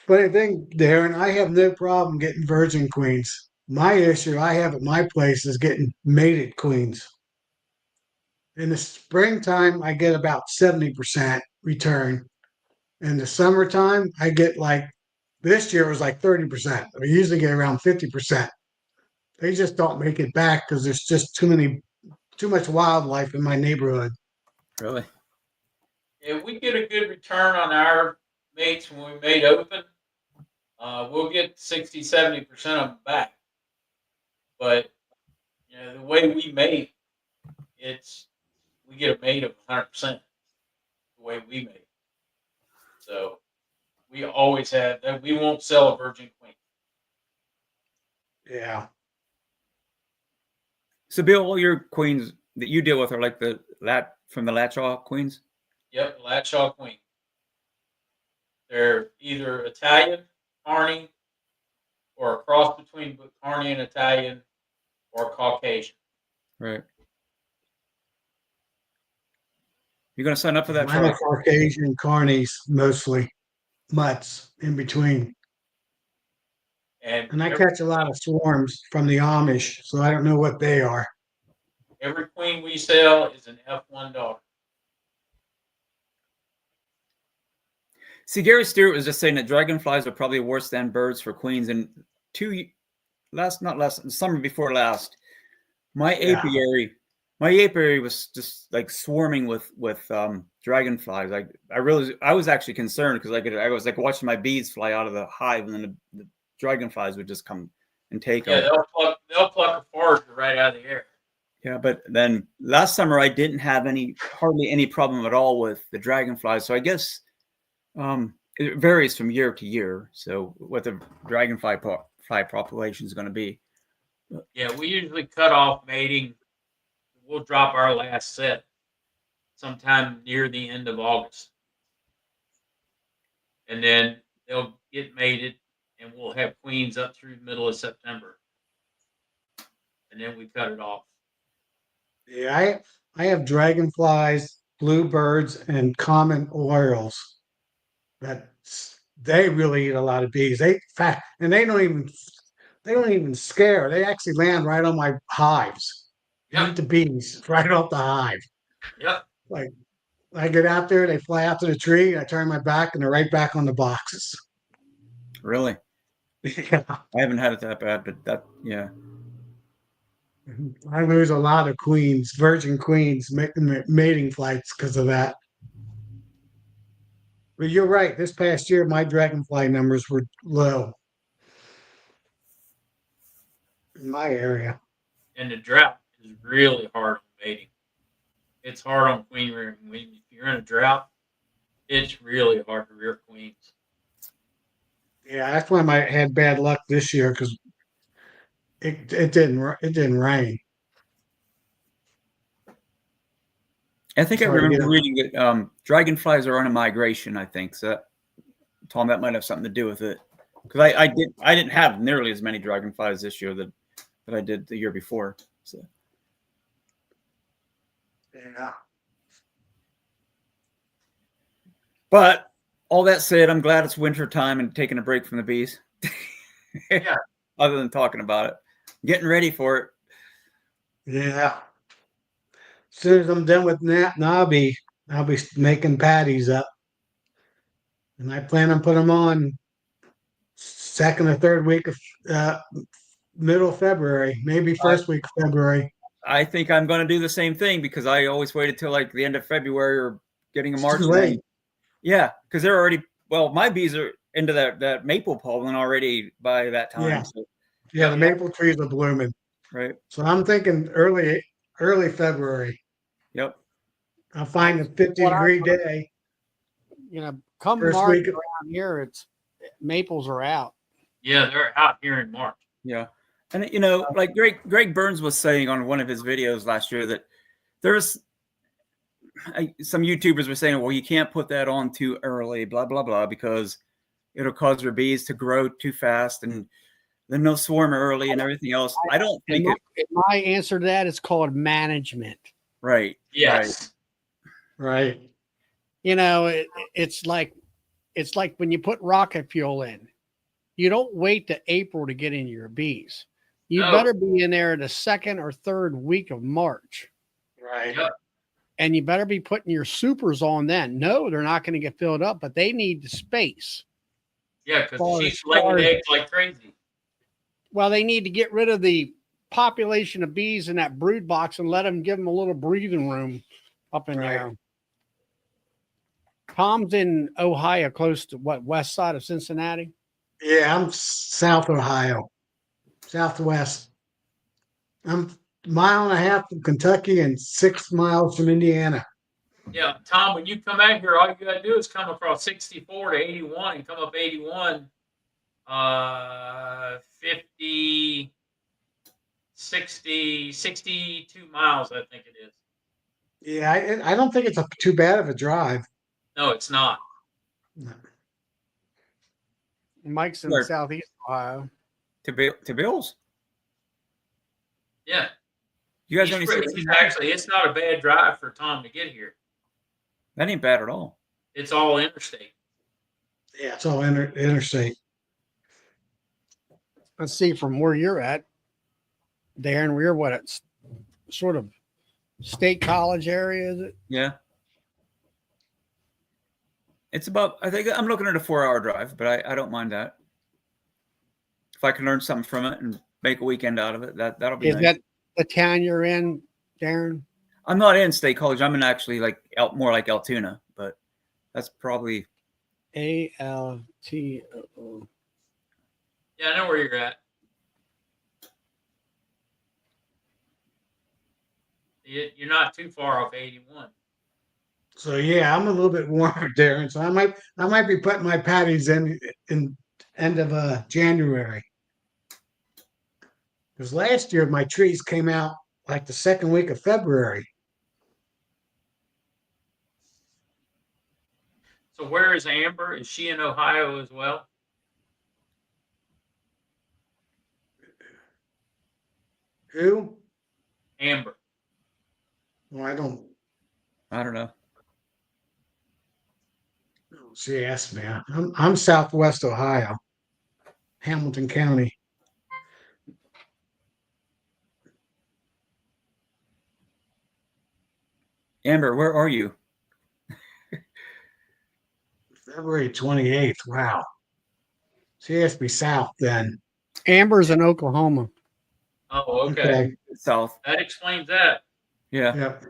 funny thing, Darren, I have no problem getting virgin queens. My issue I have at my place is getting mated queens. In the springtime, I get about 70% return. In the summertime, I get like this year was like 30%. I usually get around 50%. They just don't make it back because there's just too much wildlife in my neighborhood. Really? If we get a good return on our mates when we mate open, we'll get 60, 70% of them back. But, the way we mate, we get a mate of 100% the way we mate. So we always have that. We won't sell a virgin queen. Yeah. So, Bill, all your queens that you deal with are like from the Latchaw queens? Yep, Latshaw queen. They're either Italian, Carney, or a cross between Carney and Italian, or Caucasian. Right. You're going to sign up for that Mine are trial? Caucasian carnies, mostly mutts in between. And I catch a lot of swarms from the Amish, so I don't know what they are. Every queen we sell is an F1 daughter. See, Gary Stewart was just saying that dragonflies are probably worse than birds for queens. And summer before last, my apiary was just like swarming with dragonflies. I was actually concerned because I was like watching my bees fly out of the hive, and then the dragonflies would just come and take them. Yeah, they'll pluck a forager right out of the air. Yeah, but then last summer I didn't have hardly any problem at all with the dragonflies. So I guess it varies from year to year. So what the dragonfly population is going to be. Yeah, we usually cut off mating. We'll drop our last set sometime near the end of August. And then they'll get mated and we'll have queens up through the middle of September. And then we cut it off. Yeah, I have dragonflies, bluebirds, and common orioles. They really eat a lot of bees. They don't even scare. They actually land right on my hives. Yep. Eat the bees right off the hive. Yep. Like I get out there, they fly out to the tree, I turn my back, and they're right back on the boxes. Really? Yeah. I haven't had it that bad, but yeah. I lose a lot of queens, virgin queens, mating flights because of that. But you're right. This past year, my dragonfly numbers were low in my area. And the drought is really hard on mating. It's hard on queen rearing. If you're in a drought, it's really hard to rear queens. Yeah, that's why I had bad luck this year because it didn't rain. I think It's I hard to get remember 'em. reading that dragonflies are on a migration. I think so. Tom, that might have something to do with it because I didn't have nearly as many dragonflies this year that I did the year before. So Yeah. but all that said, I'm glad it's winter time and taking a break from the bees. Yeah. Other than talking about it, getting ready for it. Yeah. As soon as I'm done with that, and I'll be making patties up, and I plan on putting them on second or third week of uh, middle of February, maybe first week of February. I think I'm going to do the same thing because I always waited till like the end of February or getting a It's March. too late. Yeah, because they're already my bees are into that maple pollen already by that time. Yeah. So, Yeah, the maple trees are blooming. right. So I'm thinking early February. Yep. I'll find a 50 What I- degree day. Come First March week of- around here, it's maples are out. Yeah, they're out here in March. Yeah. And like Greg Burns was saying on one of his videos last year that there's some YouTubers were saying, well, you can't put that on too early, blah, blah, blah, because it'll cause your bees to grow too fast and then they'll swarm early and everything else. I don't think My answer to that is called management. right. Yes. Right. It's like when you put rocket fuel in. You don't wait to April to get in your bees. You No. better be in there the second or third week of March. Right. Yep. And you better be putting your supers on then. No, they're not going to get filled up, but they need the space. Yeah, because Far she's as laying far as- eggs like crazy. Well, they need to get rid of the population of bees in that brood box and give them a little breathing room up in Right. there. Tom's in Ohio, close to west side of Cincinnati? Yeah, I'm South Ohio, Southwest. I'm a mile and a half from Kentucky and 6 miles from Indiana. Yeah, Tom, when you come out here, all you got to do is come across 64 to 81 and come up 81, 50, 60, 62 miles, I think it is. Yeah, I don't think it's too bad of a drive. No, it's not. Mike's in Where? Southeast Ohio. To Bill's. Yeah. You guys He's only pretty- 60 actually, it's not a bad drive for Tom to get here. That ain't bad at all. It's all interstate. Yeah, it's all interstate. Let's see from where you're at, Darren. We're what? It's sort of state college area, is it? Yeah. It's about, I think I'm looking at a 4-hour drive, but I don't mind that. If I can learn something from it and make a weekend out of it, that'll be Is nice. that the town you're in, Darren? I'm not in state college. I'm in actually like more like Altoona, but that's probably ALTO. Yeah, I know where you're at. You're not too far off 81. So yeah, I'm a little bit warmer, Darren. So I might be putting my patties in end of January. Because last year my trees came out like the second week of February. So where is Amber? Is she in Ohio as well? Who? Amber. Well, I don't know. see. Ask me. I'm Southwest Ohio, Hamilton County. Amber, where are you? February 28th. Wow. She has to be south then. Amber's in Oklahoma. Oh, okay. South. That explains that. Yeah. Yep.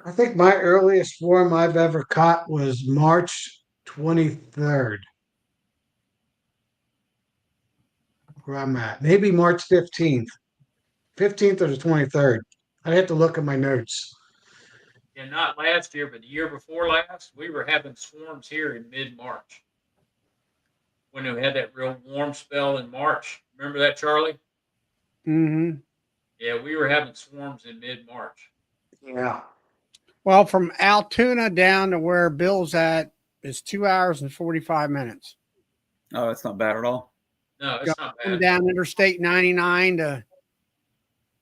I think my earliest swarm I've ever caught was March 23rd. Where I'm at. Maybe March 15th. 15th or the 23rd. I'd have to look at my notes. Yeah, not last year, but the year before last, we were having swarms here in mid-March. When we had that real warm spell in March. Remember that, Charlie? Mm-hmm. Yeah, we were having swarms in mid-March. Yeah. Well, from Altoona down to where Bill's at is 2 hours and 45 minutes. Oh, that's not bad at all. No, it's not Come bad. down Interstate 99 to,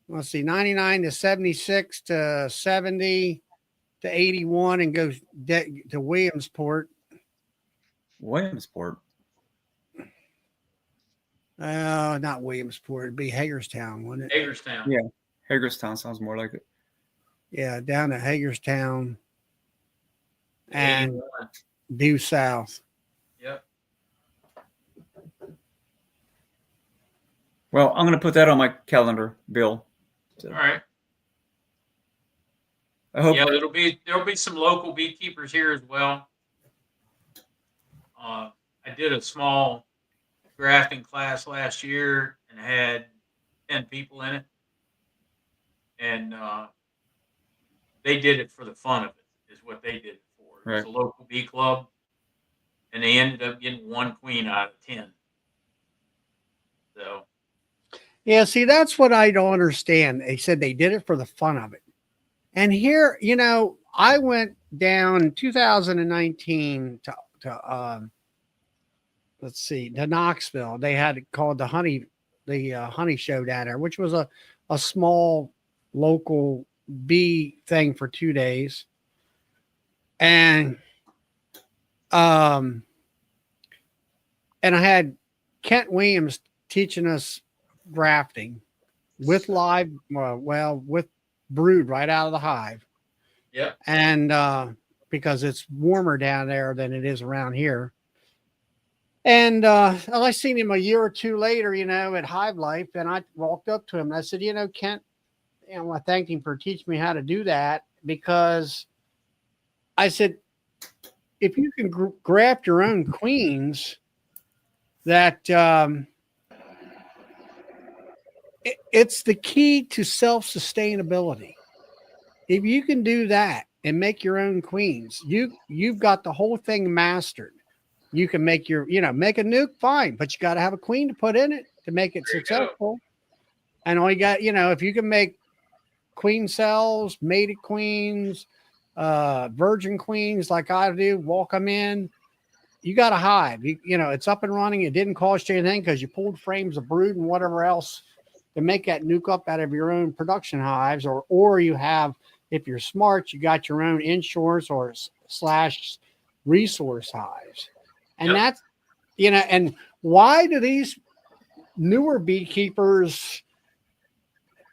let's see, 99 to 76 to 70 to 81 and goes to Williamsport. Williamsport. Not Williamsport. It'd be Hagerstown, wouldn't it? Hagerstown. Yeah. Hagerstown sounds more like it. Yeah, down to Hagerstown and 81. due south. Yep. Well, I'm going to put that on my calendar, Bill. All right. I hope. Yeah, there'll be some local beekeepers here as well. I did a small grafting class last year and had 10 people in it, and they did it for the fun of it. Is what they did it for. It was a local bee club, and they ended up getting 1 queen out of 10. So. Yeah, see, that's what I don't understand. They said they did it for the fun of it. And here, I went down in 2019 to let's see, to Knoxville. They had it called the honey show down there, which was a small local bee thing for 2 days. And I had Kent Williams teaching us grafting with live, with brood right out of the hive. Yeah. And because it's warmer down there than it is around here. And I seen him a year or two later, at Hive Life, and I walked up to him and I said, Kent, I thanked him for teaching me how to do that, because I said, if you can graft your own queens, that it's the key to self-sustainability. If you can do that and make your own queens, you've got the whole thing mastered. You can make make a nuke, fine, but you got to have a queen to put in it to make it successful. And all you got, if you can make queen cells, mated queens, virgin queens like I do, walk them in, you got a hive. It's up and running. It didn't cost you anything because you pulled frames of brood and whatever else to make that nuke up out of your own production hives, or you have, if you're smart, you got your own insurance or / resource hives. And that's, and why do these newer beekeepers,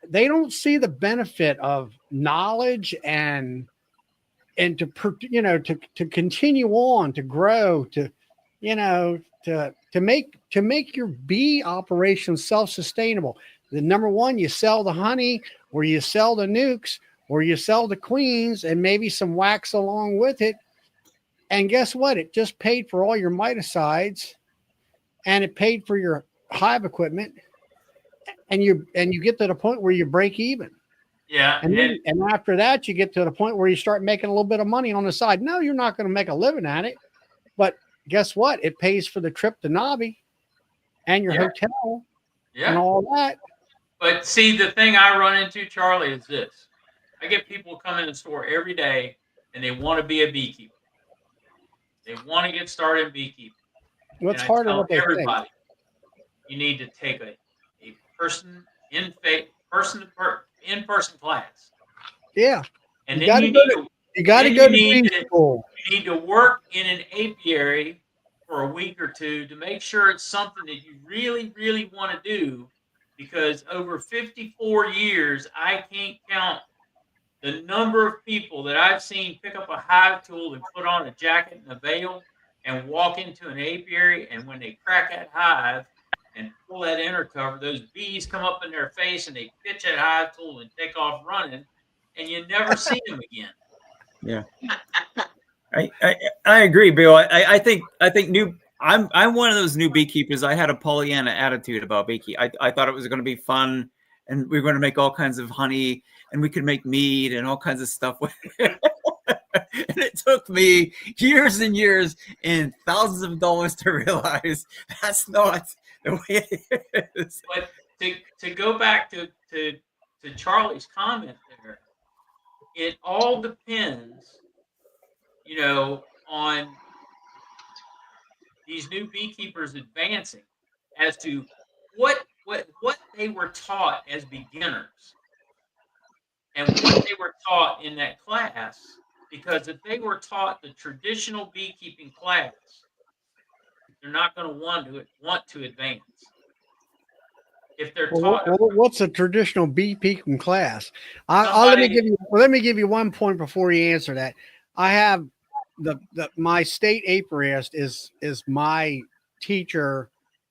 they don't see the benefit of knowledge and to continue on, to grow, to make your bee operation self-sustainable. The number one, you sell the honey, or you sell the nukes, or you sell the queens and maybe some wax along with it. And guess what? It just paid for all your miticides, and it paid for your hive equipment, and you get to the point where you break even. Yeah. And after that, you get to the point where you start making a little bit of money on the side. No, you're not going to make a living at it, but guess what? It pays for the trip to Nobby and your hotel and all that. But see, the thing I run into, Charlie, is this. I get people come in the store every day and they want to be a beekeeper. They want to get started in beekeeping. What's part of what they think? You need to take a person in-person class. Yeah. And you then you got to go to bee school. You need to work in an apiary for a week or two to make sure it's something that you really, really want to do. Because over 54 years, I can't count the number of people that I've seen pick up a hive tool and put on a jacket and a veil and walk into an apiary, and when they crack that hive and pull that inner cover, those bees come up in their face and they pitch that hive tool and take off running, and you never see them again. Yeah, I agree, Bill. I think I'm one of those new beekeepers. I had a Pollyanna attitude about beekeeping. I thought it was going to be fun, and we were going to make all kinds of honey, and we could make mead and all kinds of stuff with it. And it took me years and years and thousands of dollars to realize that's not the way it is. But to go back to Charlie's comment there, it all depends, on these new beekeepers advancing as to what they were taught as beginners and what they were taught in that class. Because if they were taught the traditional beekeeping class, they're not going to want to advance. If they're taught, What's a traditional beekeeping class? Let me give you 1 point before you answer that. I have my state apiarist is my teacher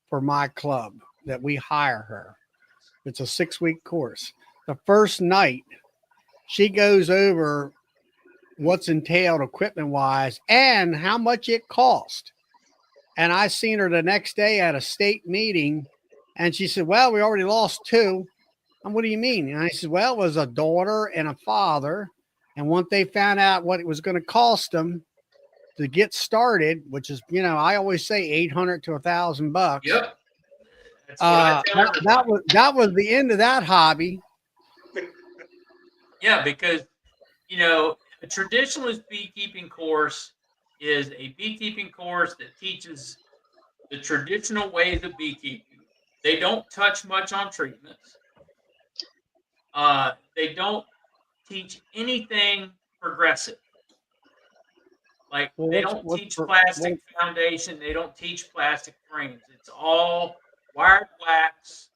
for my club that we hire her. It's a 6-week course. The first night, she goes over what's entailed equipment wise and how much it cost. And I seen her the next day at a state meeting, and she said, "Well, we already lost 2." And what do you mean? And I said, "Well, it was a daughter and a father. And once they found out what it was going to cost them to get started, which is, I always say $800 to $1,000. yep, that's what I tell everybody. That was the end of that hobby. Yeah, because a traditionalist beekeeping course is a beekeeping course that teaches the traditional ways of beekeeping. They don't touch much on treatments. They don't teach anything progressive. Like they don't teach plastic foundation. They don't teach plastic frames. It's all wired wax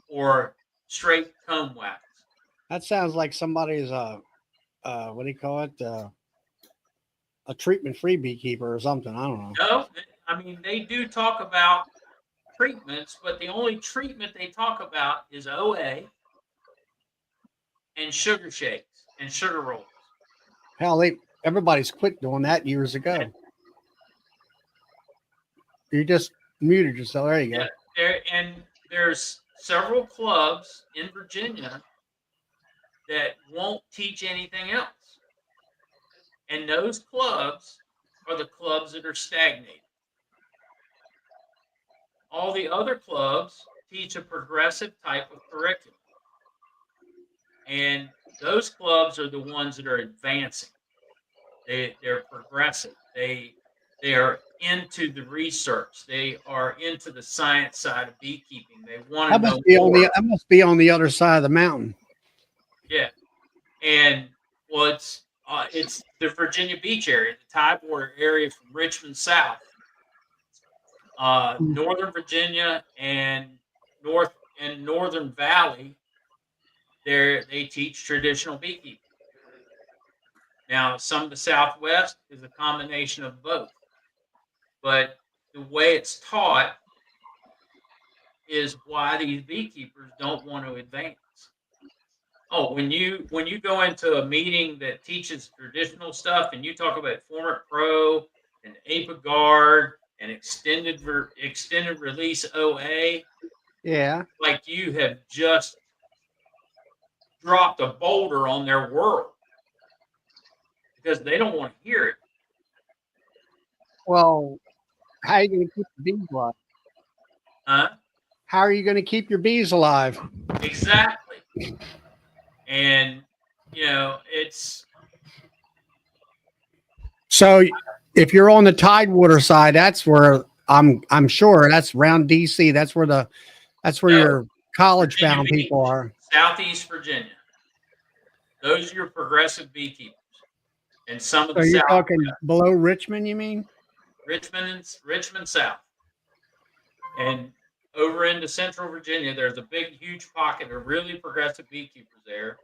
or straight comb wax. That sounds like somebody's what do you call it? A treatment-free beekeeper or something. I don't know. No, I mean they do talk about treatments, but the only treatment they talk about is OA and sugar shakes and sugar rolls. Hell, everybody's quit doing that years ago. You just muted yourself. There you go. There's several clubs in Virginia that won't teach anything else. And those clubs are the clubs that are stagnating. All the other clubs teach a progressive type of curriculum. And those clubs are the ones that are advancing. They're progressive. They are into the research. They are into the science side of beekeeping. They want to know more. That must be on the other side of the mountain. Yeah. And well, it's the Virginia Beach area, the Tidewater area from Richmond south, Northern Virginia and Northern Valley. They teach traditional beekeeping. Now, some of the Southwest is a combination of both, but the way it's taught is why these beekeepers don't want to advance. Oh, when you go into a meeting that teaches traditional stuff and you talk about Format Pro and ApiGuard and extended release OA, yeah, like you have just dropped a boulder on their world because they don't want to hear it. Well, how are you going to keep the bees alive? Huh? How are you going to keep your bees alive? Exactly. And it's so if you're on the Tidewater side, that's where I'm sure that's around DC. That's where your college bound people are. Southeast Virginia. Those are your progressive beekeepers. And some of the you're talking below Richmond, you mean? Richmond South. And over into Central Virginia, there's a huge pocket of really progressive beekeepers there.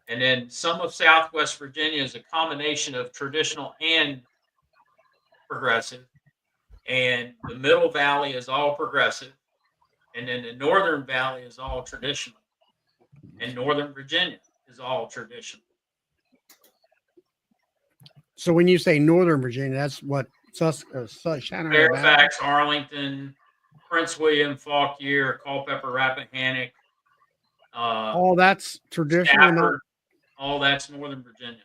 And then some of Southwest Virginia is a combination of traditional and progressive. And the Middle Valley is all progressive. And then the Northern Valley is all traditional. And Northern Virginia is all traditional. So when you say Northern Virginia, that's what Fairfax, Arlington, Prince William, Fauquier, Culpeper, Rappahannock. All that's traditional. All that's Northern Virginia.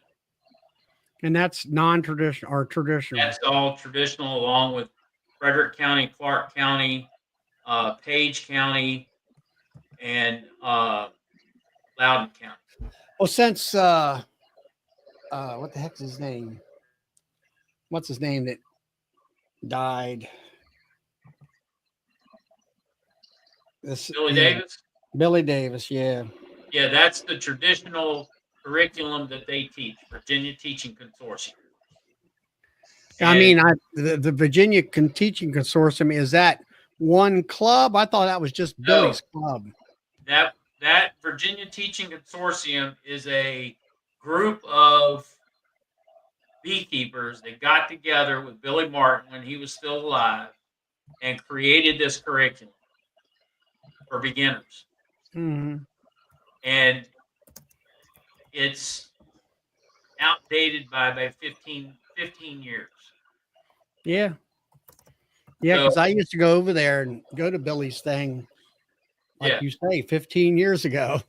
And that's non-traditional or traditional. That's all traditional, along with Frederick County, Clark County, Page County, and Loudoun County. Well, since what the heck's his name? What's his name that died? Billy Davis? Billy Davis, yeah. Yeah, that's the traditional curriculum that they teach, Virginia Teaching Consortium. I mean, the Virginia Teaching Consortium, is that one club? I thought that was just Billy's club. That Virginia Teaching Consortium is a group of beekeepers that got together with Billy Martin when he was still alive and created this curriculum for beginners. Mm-hmm. And it's outdated by about 15 years. Yeah. Yeah, because I used to go over there and go to Billy's thing, like you say, 15 years ago.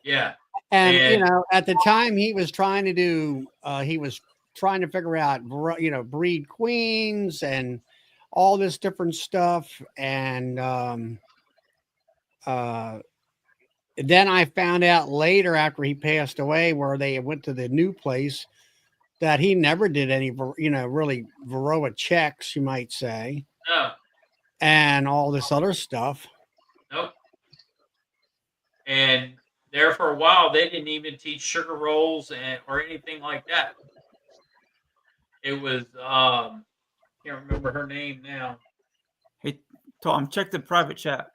Yeah. And, you know, at the time he was trying to do, he was trying to figure out, you know, breed queens and all this different stuff. And then I found out later after he passed away, where they went to the new place, that he never did any, you know, really Varroa checks, you might say. No. And all this other stuff. Nope. And there for a while, they didn't even teach sugar rolls or anything like that. It was, can't remember her name now. Hey, Tom, check the private chat.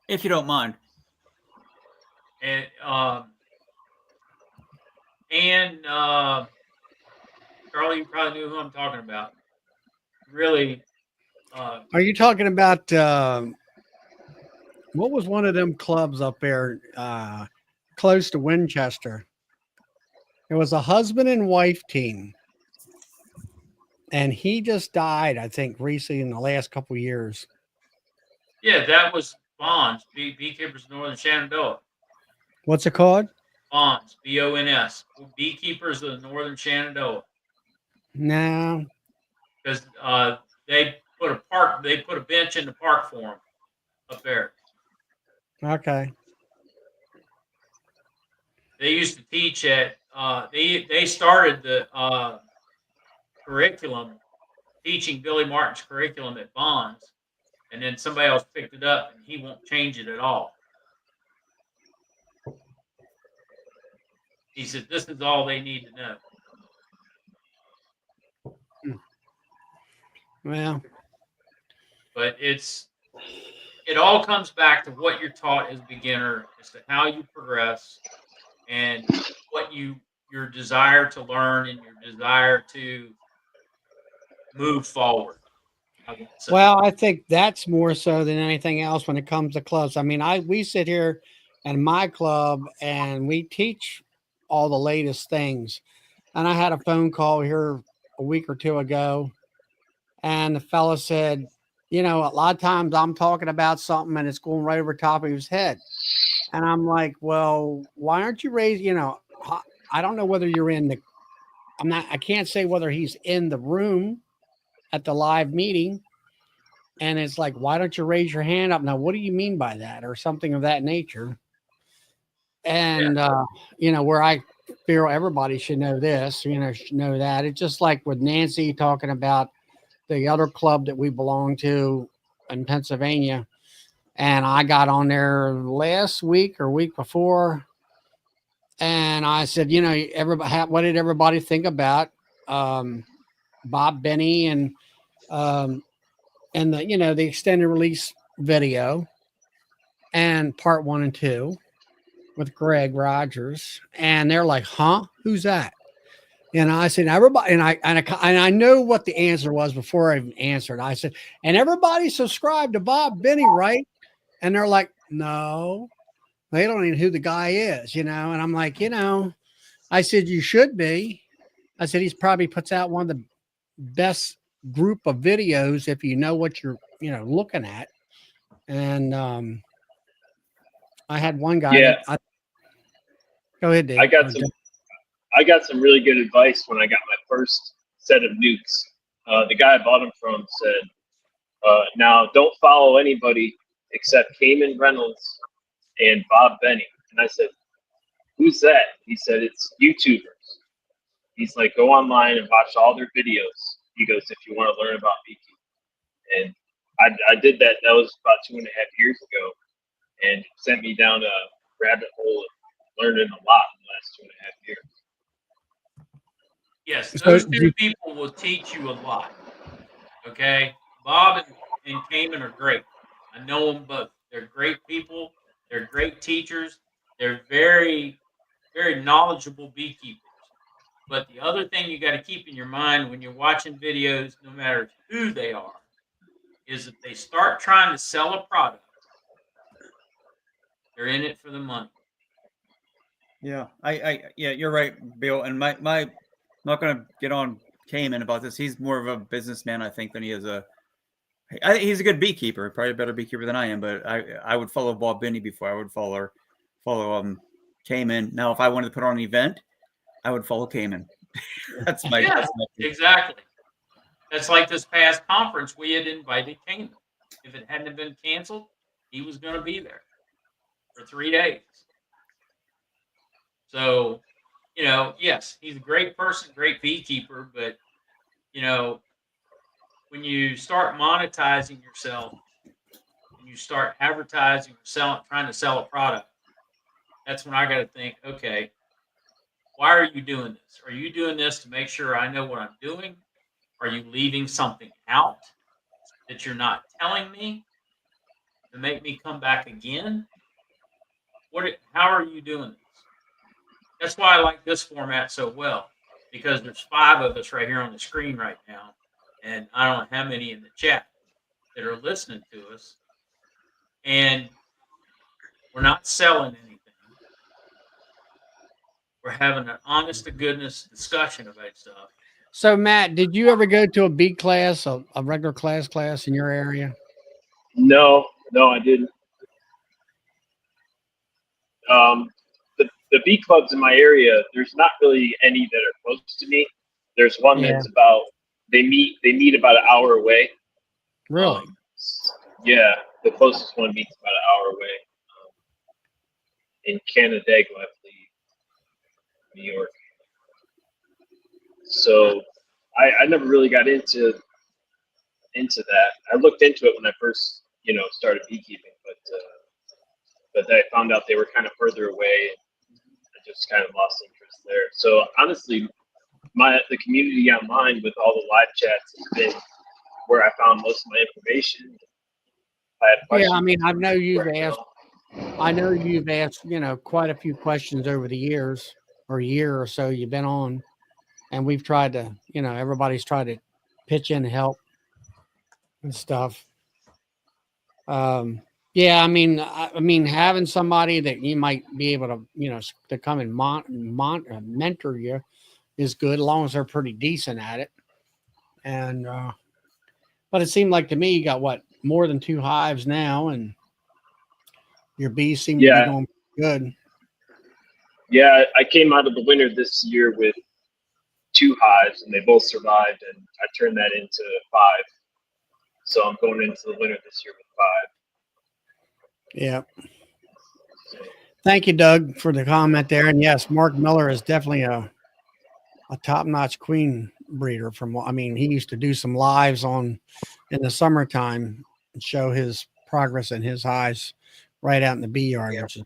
If you don't mind. And Charlie, you probably knew who I'm talking about. Really. Are you talking about what was one of them clubs up there close to Winchester? It was a husband and wife team. And he just died, I think, recently in the last couple of years. Yeah, that was Bonds, Beekeepers of Northern Shenandoah. What's it called? Bonds, BONS, Beekeepers of the Northern Shenandoah. No. Because they put a bench in the park for them up there. Okay. They used to teach at they started the curriculum, teaching Billy Martin's curriculum at Bonds, and then somebody else picked it up, and he won't change it at all. He said, "This is all they need to know." Well, but it all comes back to what you're taught as a beginner, as to how you progress, and what your desire to learn and your desire to move forward. Well, I think that's more so than anything else when it comes to clubs. I mean, we sit here in my club and we teach all the latest things. And I had a phone call here a week or two ago, and the fella said, you know, a lot of times I'm talking about something and it's going right over top of his head. And I'm like, well, why aren't you raising, you know, I don't know whether you're I can't say whether he's in the room at the live meeting. And it's like, why don't you raise your hand up? Now, what do you mean by that? Or something of that nature. And, you know, where I feel everybody should know this, you know, should know that. It's just like with Nancy talking about the other club that we belong to in Pennsylvania. And I got on there last week or week before. And I said, you know, what did everybody think about Bob Benny and the, you know, the extended release video and part 1 and 2 with Greg Rogers? And they're like, huh? Who's that? And I said, everybody, and I know what the answer was before I even answered. I said, and everybody subscribed to Bob Benny, right? And they're like, no, they don't even know who the guy is, you know? And I'm like, you know, I said, you should be. I said, he's probably puts out one of the best group of videos if you know what you're, you know, looking at. And I had one guy. Yeah. Go ahead, Dave. I got some really good advice when I got my first set of nukes. The guy I bought them from said, now don't follow anybody except Cayman Reynolds and Bob Benny. And I said, who's that? He said, it's YouTubers. He's like, go online and watch all their videos. He goes, if you want to learn about beekeeping. And I did that. That was about 2.5 years ago. And it sent me down a rabbit hole of learning a lot in the last 2.5 years. Yes, So those do two you- people will teach you a lot. Okay, Bob and Cayman are great. I know them both. They're great people. They're great teachers. They're very, very knowledgeable beekeepers. But the other thing you got to keep in your mind when you're watching videos, no matter who they are, is if they start trying to sell a product, they're in it for the money. Yeah, yeah, you're right, Bill. And my I'm not gonna get on Cayman about this. He's more of a businessman, I think, than he is I think he's a good beekeeper, probably a better beekeeper than I am. But I would follow Bob Binney before I would follow Cayman. Now, if I wanted to put on an event, I would follow Cayman. That's my Yeah, exactly. That's like this past conference we had invited Cayman. If it hadn't been canceled, he was going to be there for 3 days. So, yes, he's a great person, great beekeeper, but when you start monetizing yourself and you start advertising or trying to sell a product, that's when I got to think, okay, why are you doing this? Are you doing this to make sure I know what I'm doing? Are you leaving something out that you're not telling me to make me come back again? How are you doing this? That's why I like this format so well, because there's 5 of us right here on the screen right now, and I don't know how many in the chat that are listening to us, and we're not selling anything. We're having an honest to goodness discussion about stuff. So, Matt, did you ever go to a bee class, a regular class in your area? No, I didn't. The bee clubs in my area, there's not really any that are close to me. There's one that's about they meet about an hour away. Really? Yeah, the closest one meets about an hour away. In Canandaigua, I believe, New York. So I never really got into that. I looked into it when I first started beekeeping, but I found out they were kind of further away. I just kind of lost interest there. So honestly, the community online with all the live chats has been where I found most of my information. Yeah, I mean, I know you've asked, quite a few questions over the years or year or so you've been on, and we've tried to, everybody's tried to pitch in and help and stuff. Yeah, I mean, having somebody that you might be able to, to come and mentor you is good, as long as they're pretty decent at it. And, but it seemed like to me, you got more than 2 hives now, and your bees seem to be doing good. Yeah, I came out of the winter this year with 2 hives, and they both survived, and I turned that into 5. So I'm going into the winter this year with 5. Yeah. Thank you, Doug, for the comment there. And yes, Mark Miller is definitely a top-notch queen breeder. He used to do some lives in the summertime and show his progress in his hives right out in the bee yard, which is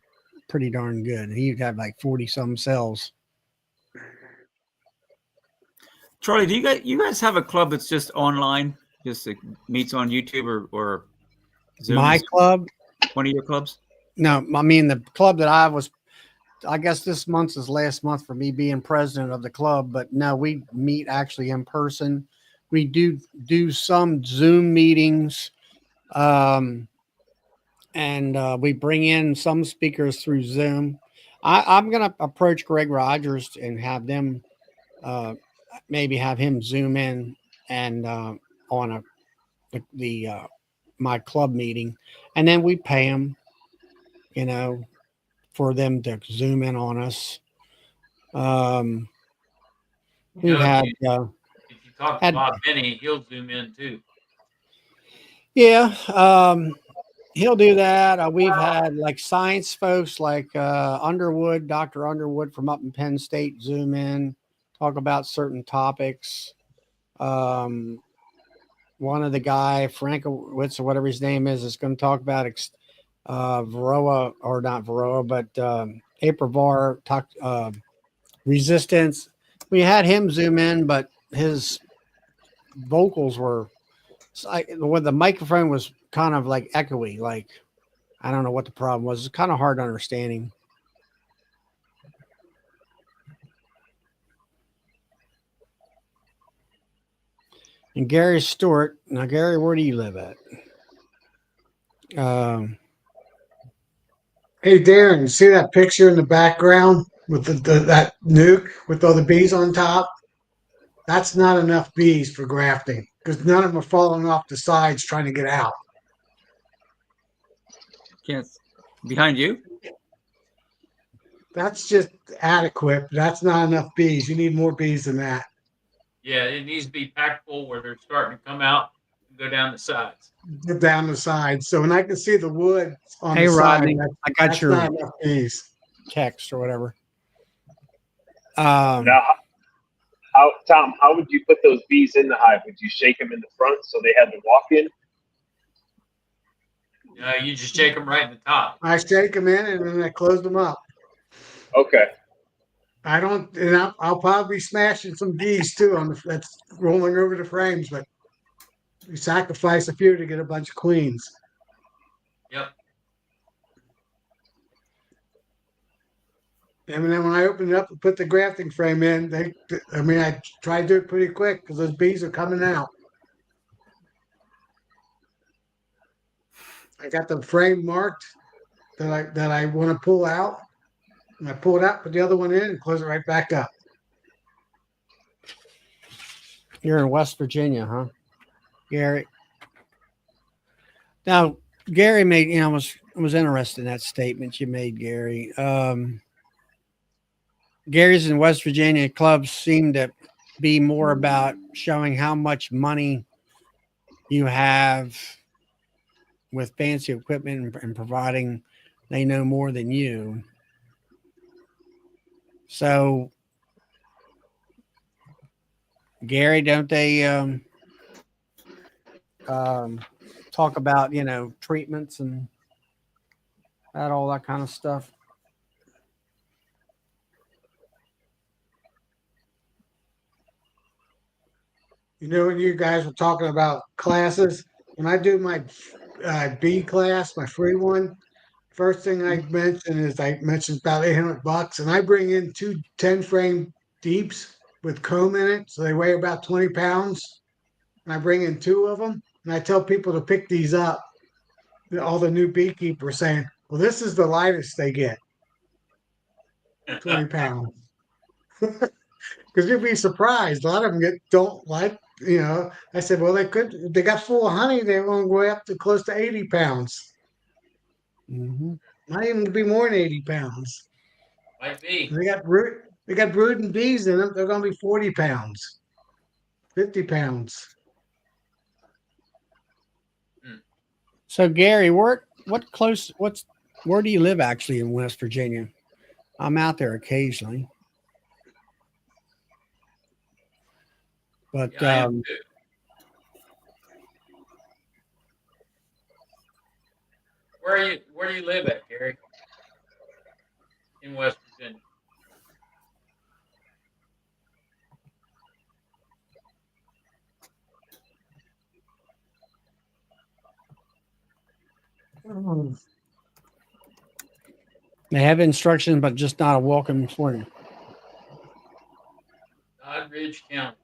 pretty darn good. He'd have like 40-some cells. Charlie, do you guys have a club that's just online, just meets on YouTube or Zoom? My club? One of your clubs? No, I mean the club that I guess this month is last month for me being president of the club, but no, we meet actually in person. We do some Zoom meetings, and we bring in some speakers through Zoom. I'm going to approach Greg Rogers and have them maybe have him Zoom in and on my club meeting, and then we pay him, you know, for them to zoom in on us. You We've know, had, if you talk to had Bob Benny, he'll zoom in too. yeah, he'll do that. We've had like science folks like Underwood, Dr. Underwood from up in Penn State, zoom in, talk about certain topics. One of the guy, Frankowitz or whatever his name is going to talk about Varroa, or not Varroa, but Apivar resistance. We had him zoom in, but his vocals were, when the microphone was kind of like echoey, like I don't know what the problem was. It's kind of hard to understand him. And Gary Stewart. Now, Gary, where do you live at? Hey, Darren, see that picture in the background with that nuke with all the bees on top? That's not enough bees for grafting because none of them are falling off the sides trying to get out. Can't behind you. That's just adequate. That's not enough bees. You need more bees than that. Yeah, it needs to be packed full where they're starting to come out and go down the sides. Get down the sides. So when I can see the wood on Hey, the side, Rodney, I got that's your not enough bees. text or whatever. Now, Tom, how would you put those bees in the hive? Would you shake them in the front so they had to walk in? You just shake them right in the top. I shake them in and then I close them up. Okay. I don't, and I'll probably be smashing some bees too on that's rolling over the frames, but we sacrifice a few to get a bunch of queens. Yep. And then when I open it up and put the grafting frame in, I try to do it pretty quick because those bees are coming out. I got the frame marked that I want to pull out. And I pull it out, put the other one in, and close it right back up. You're in West Virginia, huh, Gary? Now, Gary made, was interested in that statement you made, Gary. Gary's in West Virginia clubs seem to be more about showing how much money you have with fancy equipment and providing they know more than you. So, Gary, don't they talk about, treatments and all that kind of stuff? When you guys were talking about classes, when I do my B class, my free one, first thing I mention is I mentioned about $800, and I bring in 2 10-frame deeps with comb in it, so they weigh about 20 pounds. And I bring in 2 of them, and I tell people to pick these up. All the new beekeepers saying, "Well, this is the lightest they get, 20 pounds." Because you'd be surprised. A lot of them don't like, I said, well, if they got full of honey, they're going to go up to close to 80 pounds. Mm-hmm. Might even be more than 80 pounds. Might be. They got brooding bees in them. They're going to be 40 pounds, 50 pounds. So, Gary, where do you live actually in West Virginia? I'm out there occasionally. But Yeah, I am too. Where do you live at, Gary? In West Virginia. they have instructions, but just not a welcome for you. Doddridge County.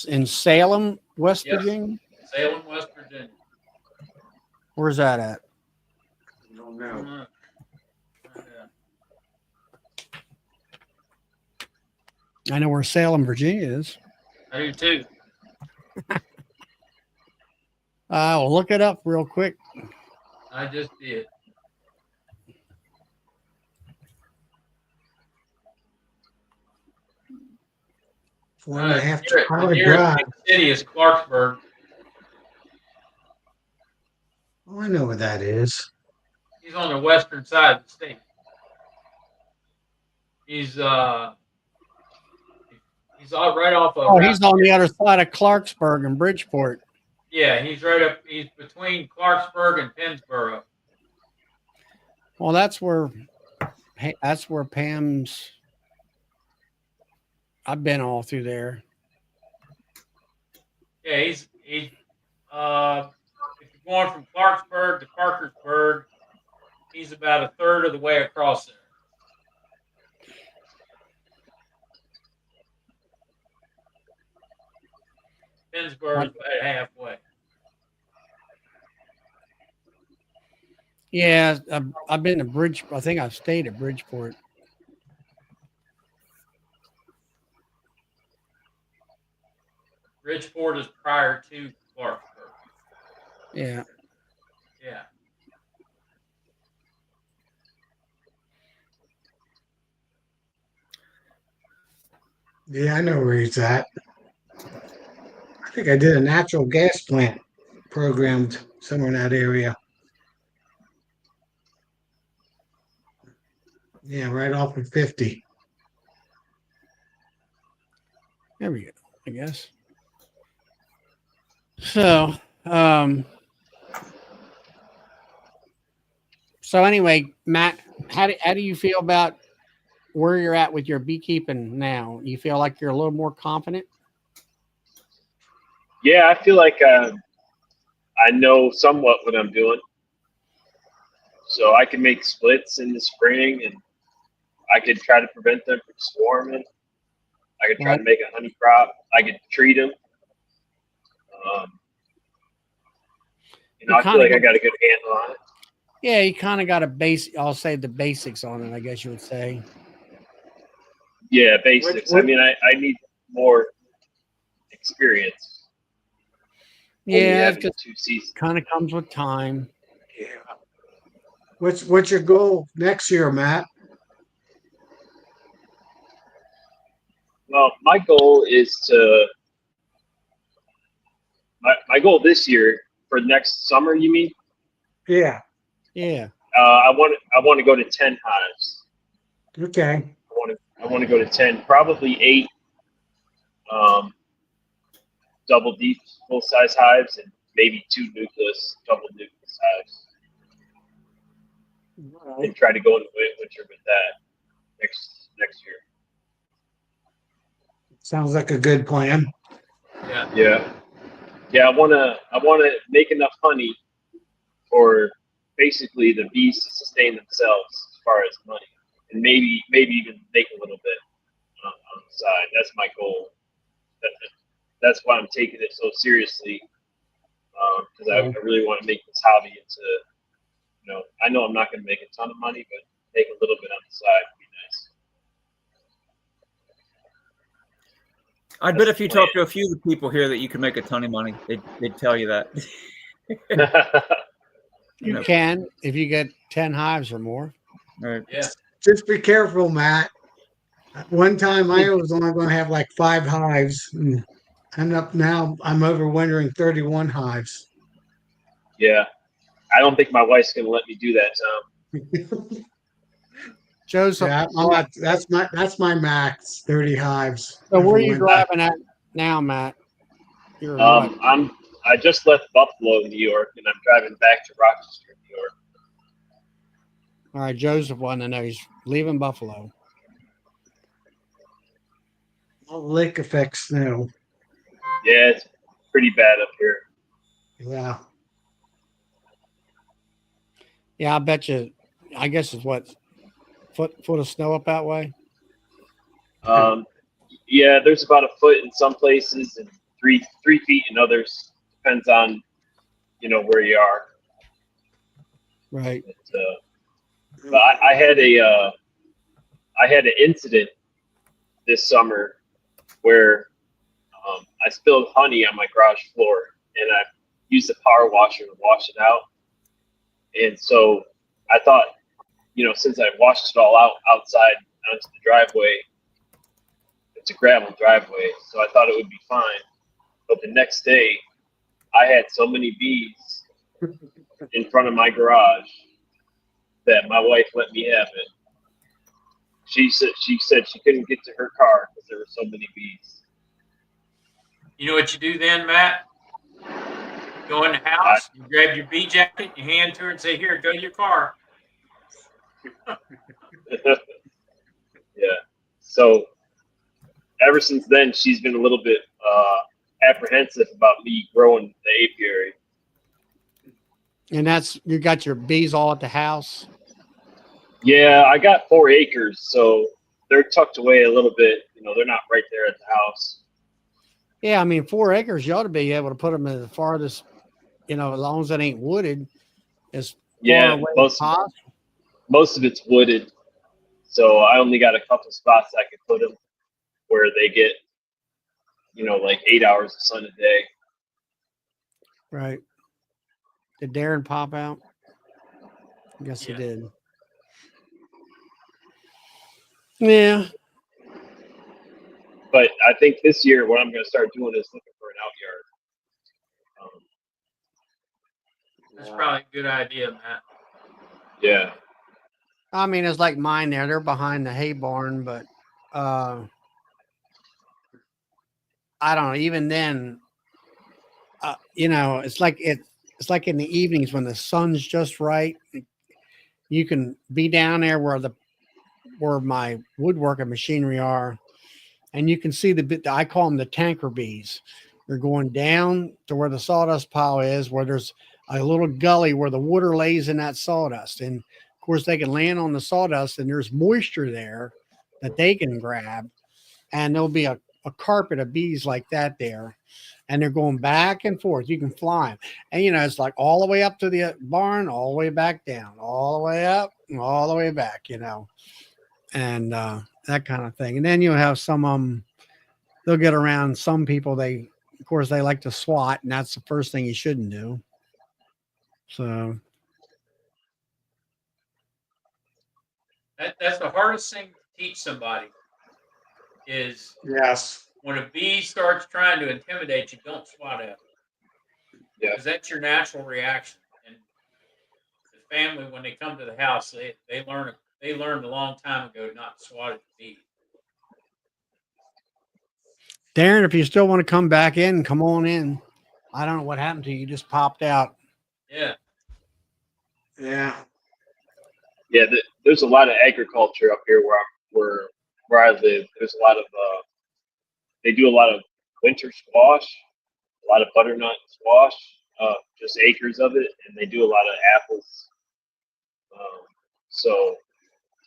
In Salem, West Yes. Virginia? Salem, West Virginia. Where's that at? I don't know. I know where Salem, Virginia is. I do too. I'll look it up real quick. I just did. 4.5 Nearest hour drive. big city is Clarksburg. Oh, I know where that is. He's on the western side of the state. He's all right off of. Oh, he's on the other side of Clarksburg and Bridgeport. Yeah, he's right up. He's between Clarksburg and Pennsboro. Well, that's where Pam's. I've been all through there. Yeah, he's if you're going from Clarksburg to Parkersburg, he's about a third of the way across there. Pennsboro is about halfway. Yeah, I've been to Bridge. I think I've stayed at Bridgeport. Bridgeport is prior to Clarksburg. Yeah. Yeah. Yeah, I know where he's at. I think I did a natural gas plant programmed somewhere in that area. Yeah, right off of 50. There we go, I guess. So, anyway, Matt, how do you feel about where you're at with your beekeeping now? You feel like you're a little more confident? Yeah, I feel like I know somewhat what I'm doing. So I can make splits in the spring, and I could try to prevent them from swarming. I could try to make a honey crop. I could treat them. I feel like I got a good handle on it. Yeah, you kind of got a base. I'll say the basics on it, I guess you would say. Yeah, basics. I mean, I need more experience. Yeah, it 2 seasons. kind of comes with time. Yeah. What's your goal next year, Matt? Well, my goal is to my goal this year for next summer. You mean? Yeah. Yeah. I want to go to 10 hives. Okay. I want to go to 10, probably 8 double deep full size hives, and maybe 2 double nucleus hives. Right. And try to go into winter with that next year. Sounds like a good plan. Yeah. I wanna make enough honey for basically the bees to sustain themselves as far as money, and maybe even make a little bit on the side. That's my goal. That's why I'm taking it so seriously, because I really want to make this hobby into. I know I'm not going to make a ton of money, but make a little bit on the side would be nice. I bet if you talk to a few of the people here that you can make a ton of money, they'd tell you that. You can if you get 10 hives or more. Right. Yeah. Just be careful, Matt. One time I was only going to have like 5 hives, and now I'm overwintering 31 hives. Yeah. I don't think my wife's going to let me do that, Tom. Joseph, Yeah, that's my max, 30 hives. so where are you driving at now, Matt? You're what? I just left Buffalo, New York, and I'm driving back to Rochester, New York. All right, Joseph wanted to know he's leaving Buffalo. Lake effect snow. Yeah, it's pretty bad up here. Yeah. Yeah, I bet you. I guess it's what foot of snow up that way. Yeah, there's about a foot in some places and 3 feet in others. Depends on where you are. Right. But I had an incident this summer where I spilled honey on my garage floor, and I used a power washer to wash it out. And so I thought, since I washed it all out outside onto the driveway, it's a gravel driveway, so I thought it would be fine. But the next day, I had so many bees in front of my garage that my wife let me have it. She said she couldn't get to her car because there were so many bees. You know what you do then, Matt? Go in the house, you grab your bee jacket, you hand to her and say, "Here, go to your car." Yeah. So ever since then, she's been a little bit apprehensive about me growing the apiary. And that's, you got your bees all at the house. Yeah, I got 4 acres, so they're tucked away a little bit. You know, they're not right there at the house. Yeah, I mean, 4 acres, you ought to be able to put them in the farthest, you know, as long as it ain't wooded, as far Yeah, away as possible. most of it's wooded, so I only got a couple spots I could put them where they get, you know, like 8 hours of sun a day. Right. Did Darren pop out? I guess he Yeah. did. Yeah. But I think this year what I'm going to start doing is looking for an out yard. That's probably a good idea, Matt. Yeah. I mean, it's like mine there. They're behind the hay barn, but I don't know. Even then, you know, it's like like in the evenings when the sun's just right. You can be down there where my woodworking machinery are, and you can see I call them the tanker bees. They're going down to where the sawdust pile is, where there's a little gully where the water lays in that sawdust. And of course, they can land on the sawdust, and there's moisture there that they can grab. And there'll be a carpet of bees like that there. And they're going back and forth. You can fly them. And, you know, it's like all the way up to the barn, all the way back down, all the way up, and all the way back, you know, and that kind of thing. And then you'll have some of them, they'll get around some people. Of course, they like to swat, and that's the first thing you shouldn't do. So That's the hardest thing to teach somebody is Yes. when a bee starts trying to intimidate you, don't swat at them. Yeah. Because that's your natural reaction. And the family, when they come to the house, they learned a long time ago not to swat at the bee. Darren, if you still want to come back in, come on in. I don't know what happened to you. You just popped out. Yeah. Yeah. Yeah, there's a lot of agriculture up here where I live. There's a lot of they do a lot of winter squash, a lot of butternut squash, just acres of it, and they do a lot of apples. So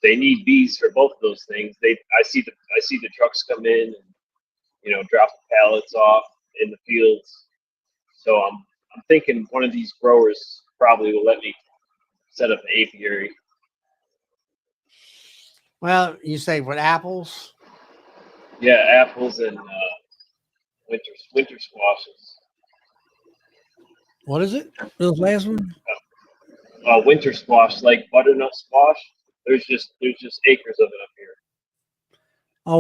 they need bees for both of those things. I see the trucks come in and, you know, drop the pallets off in the fields. So I'm thinking one of these growers probably will let me set up an apiary. Well, you say what, apples? Yeah, apples and winter squashes. What is it? Those last one? Winter squash, like butternut squash. There's just acres of it up here. Oh,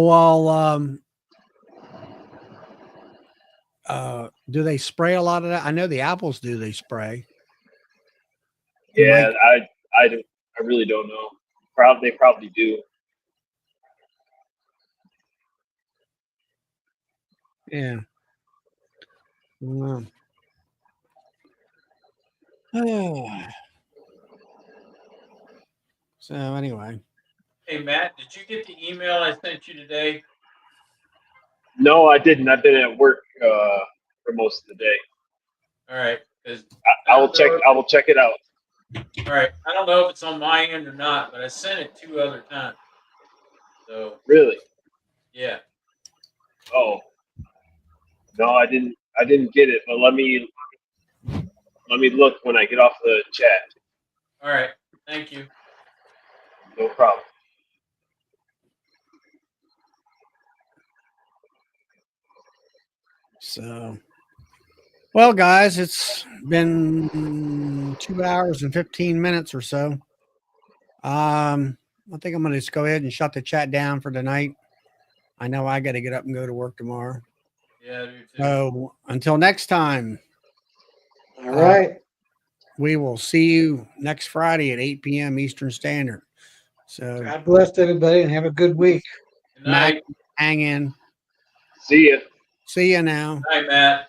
well, do they spray a lot of that? I know the apples do. They spray. Yeah, I really don't know. They probably do. Yeah. Wow. So anyway, Hey, Matt, did you get the email I sent you today? No, I didn't. I've been at work for most of the day. All right. 'Cause I will check. I will check it out. all right. I don't know if it's on my end or not, but I sent it 2 other times. So, Really? yeah. Oh, no, I didn't. I didn't get it. But let me look when I get off the chat. All right. Thank you. No problem. so well, guys, it's been 2 hours and 15 minutes or so. I think I'm going to just go ahead and shut the chat down for tonight. I know I got to get up and go to work tomorrow. Yeah, I do too. So until next time, All right. we will see you next Friday at 8 p.m. Eastern Standard. So God bless everybody and have a good week. Good night. Matt, hang in. See ya. See you now. Good night, Matt.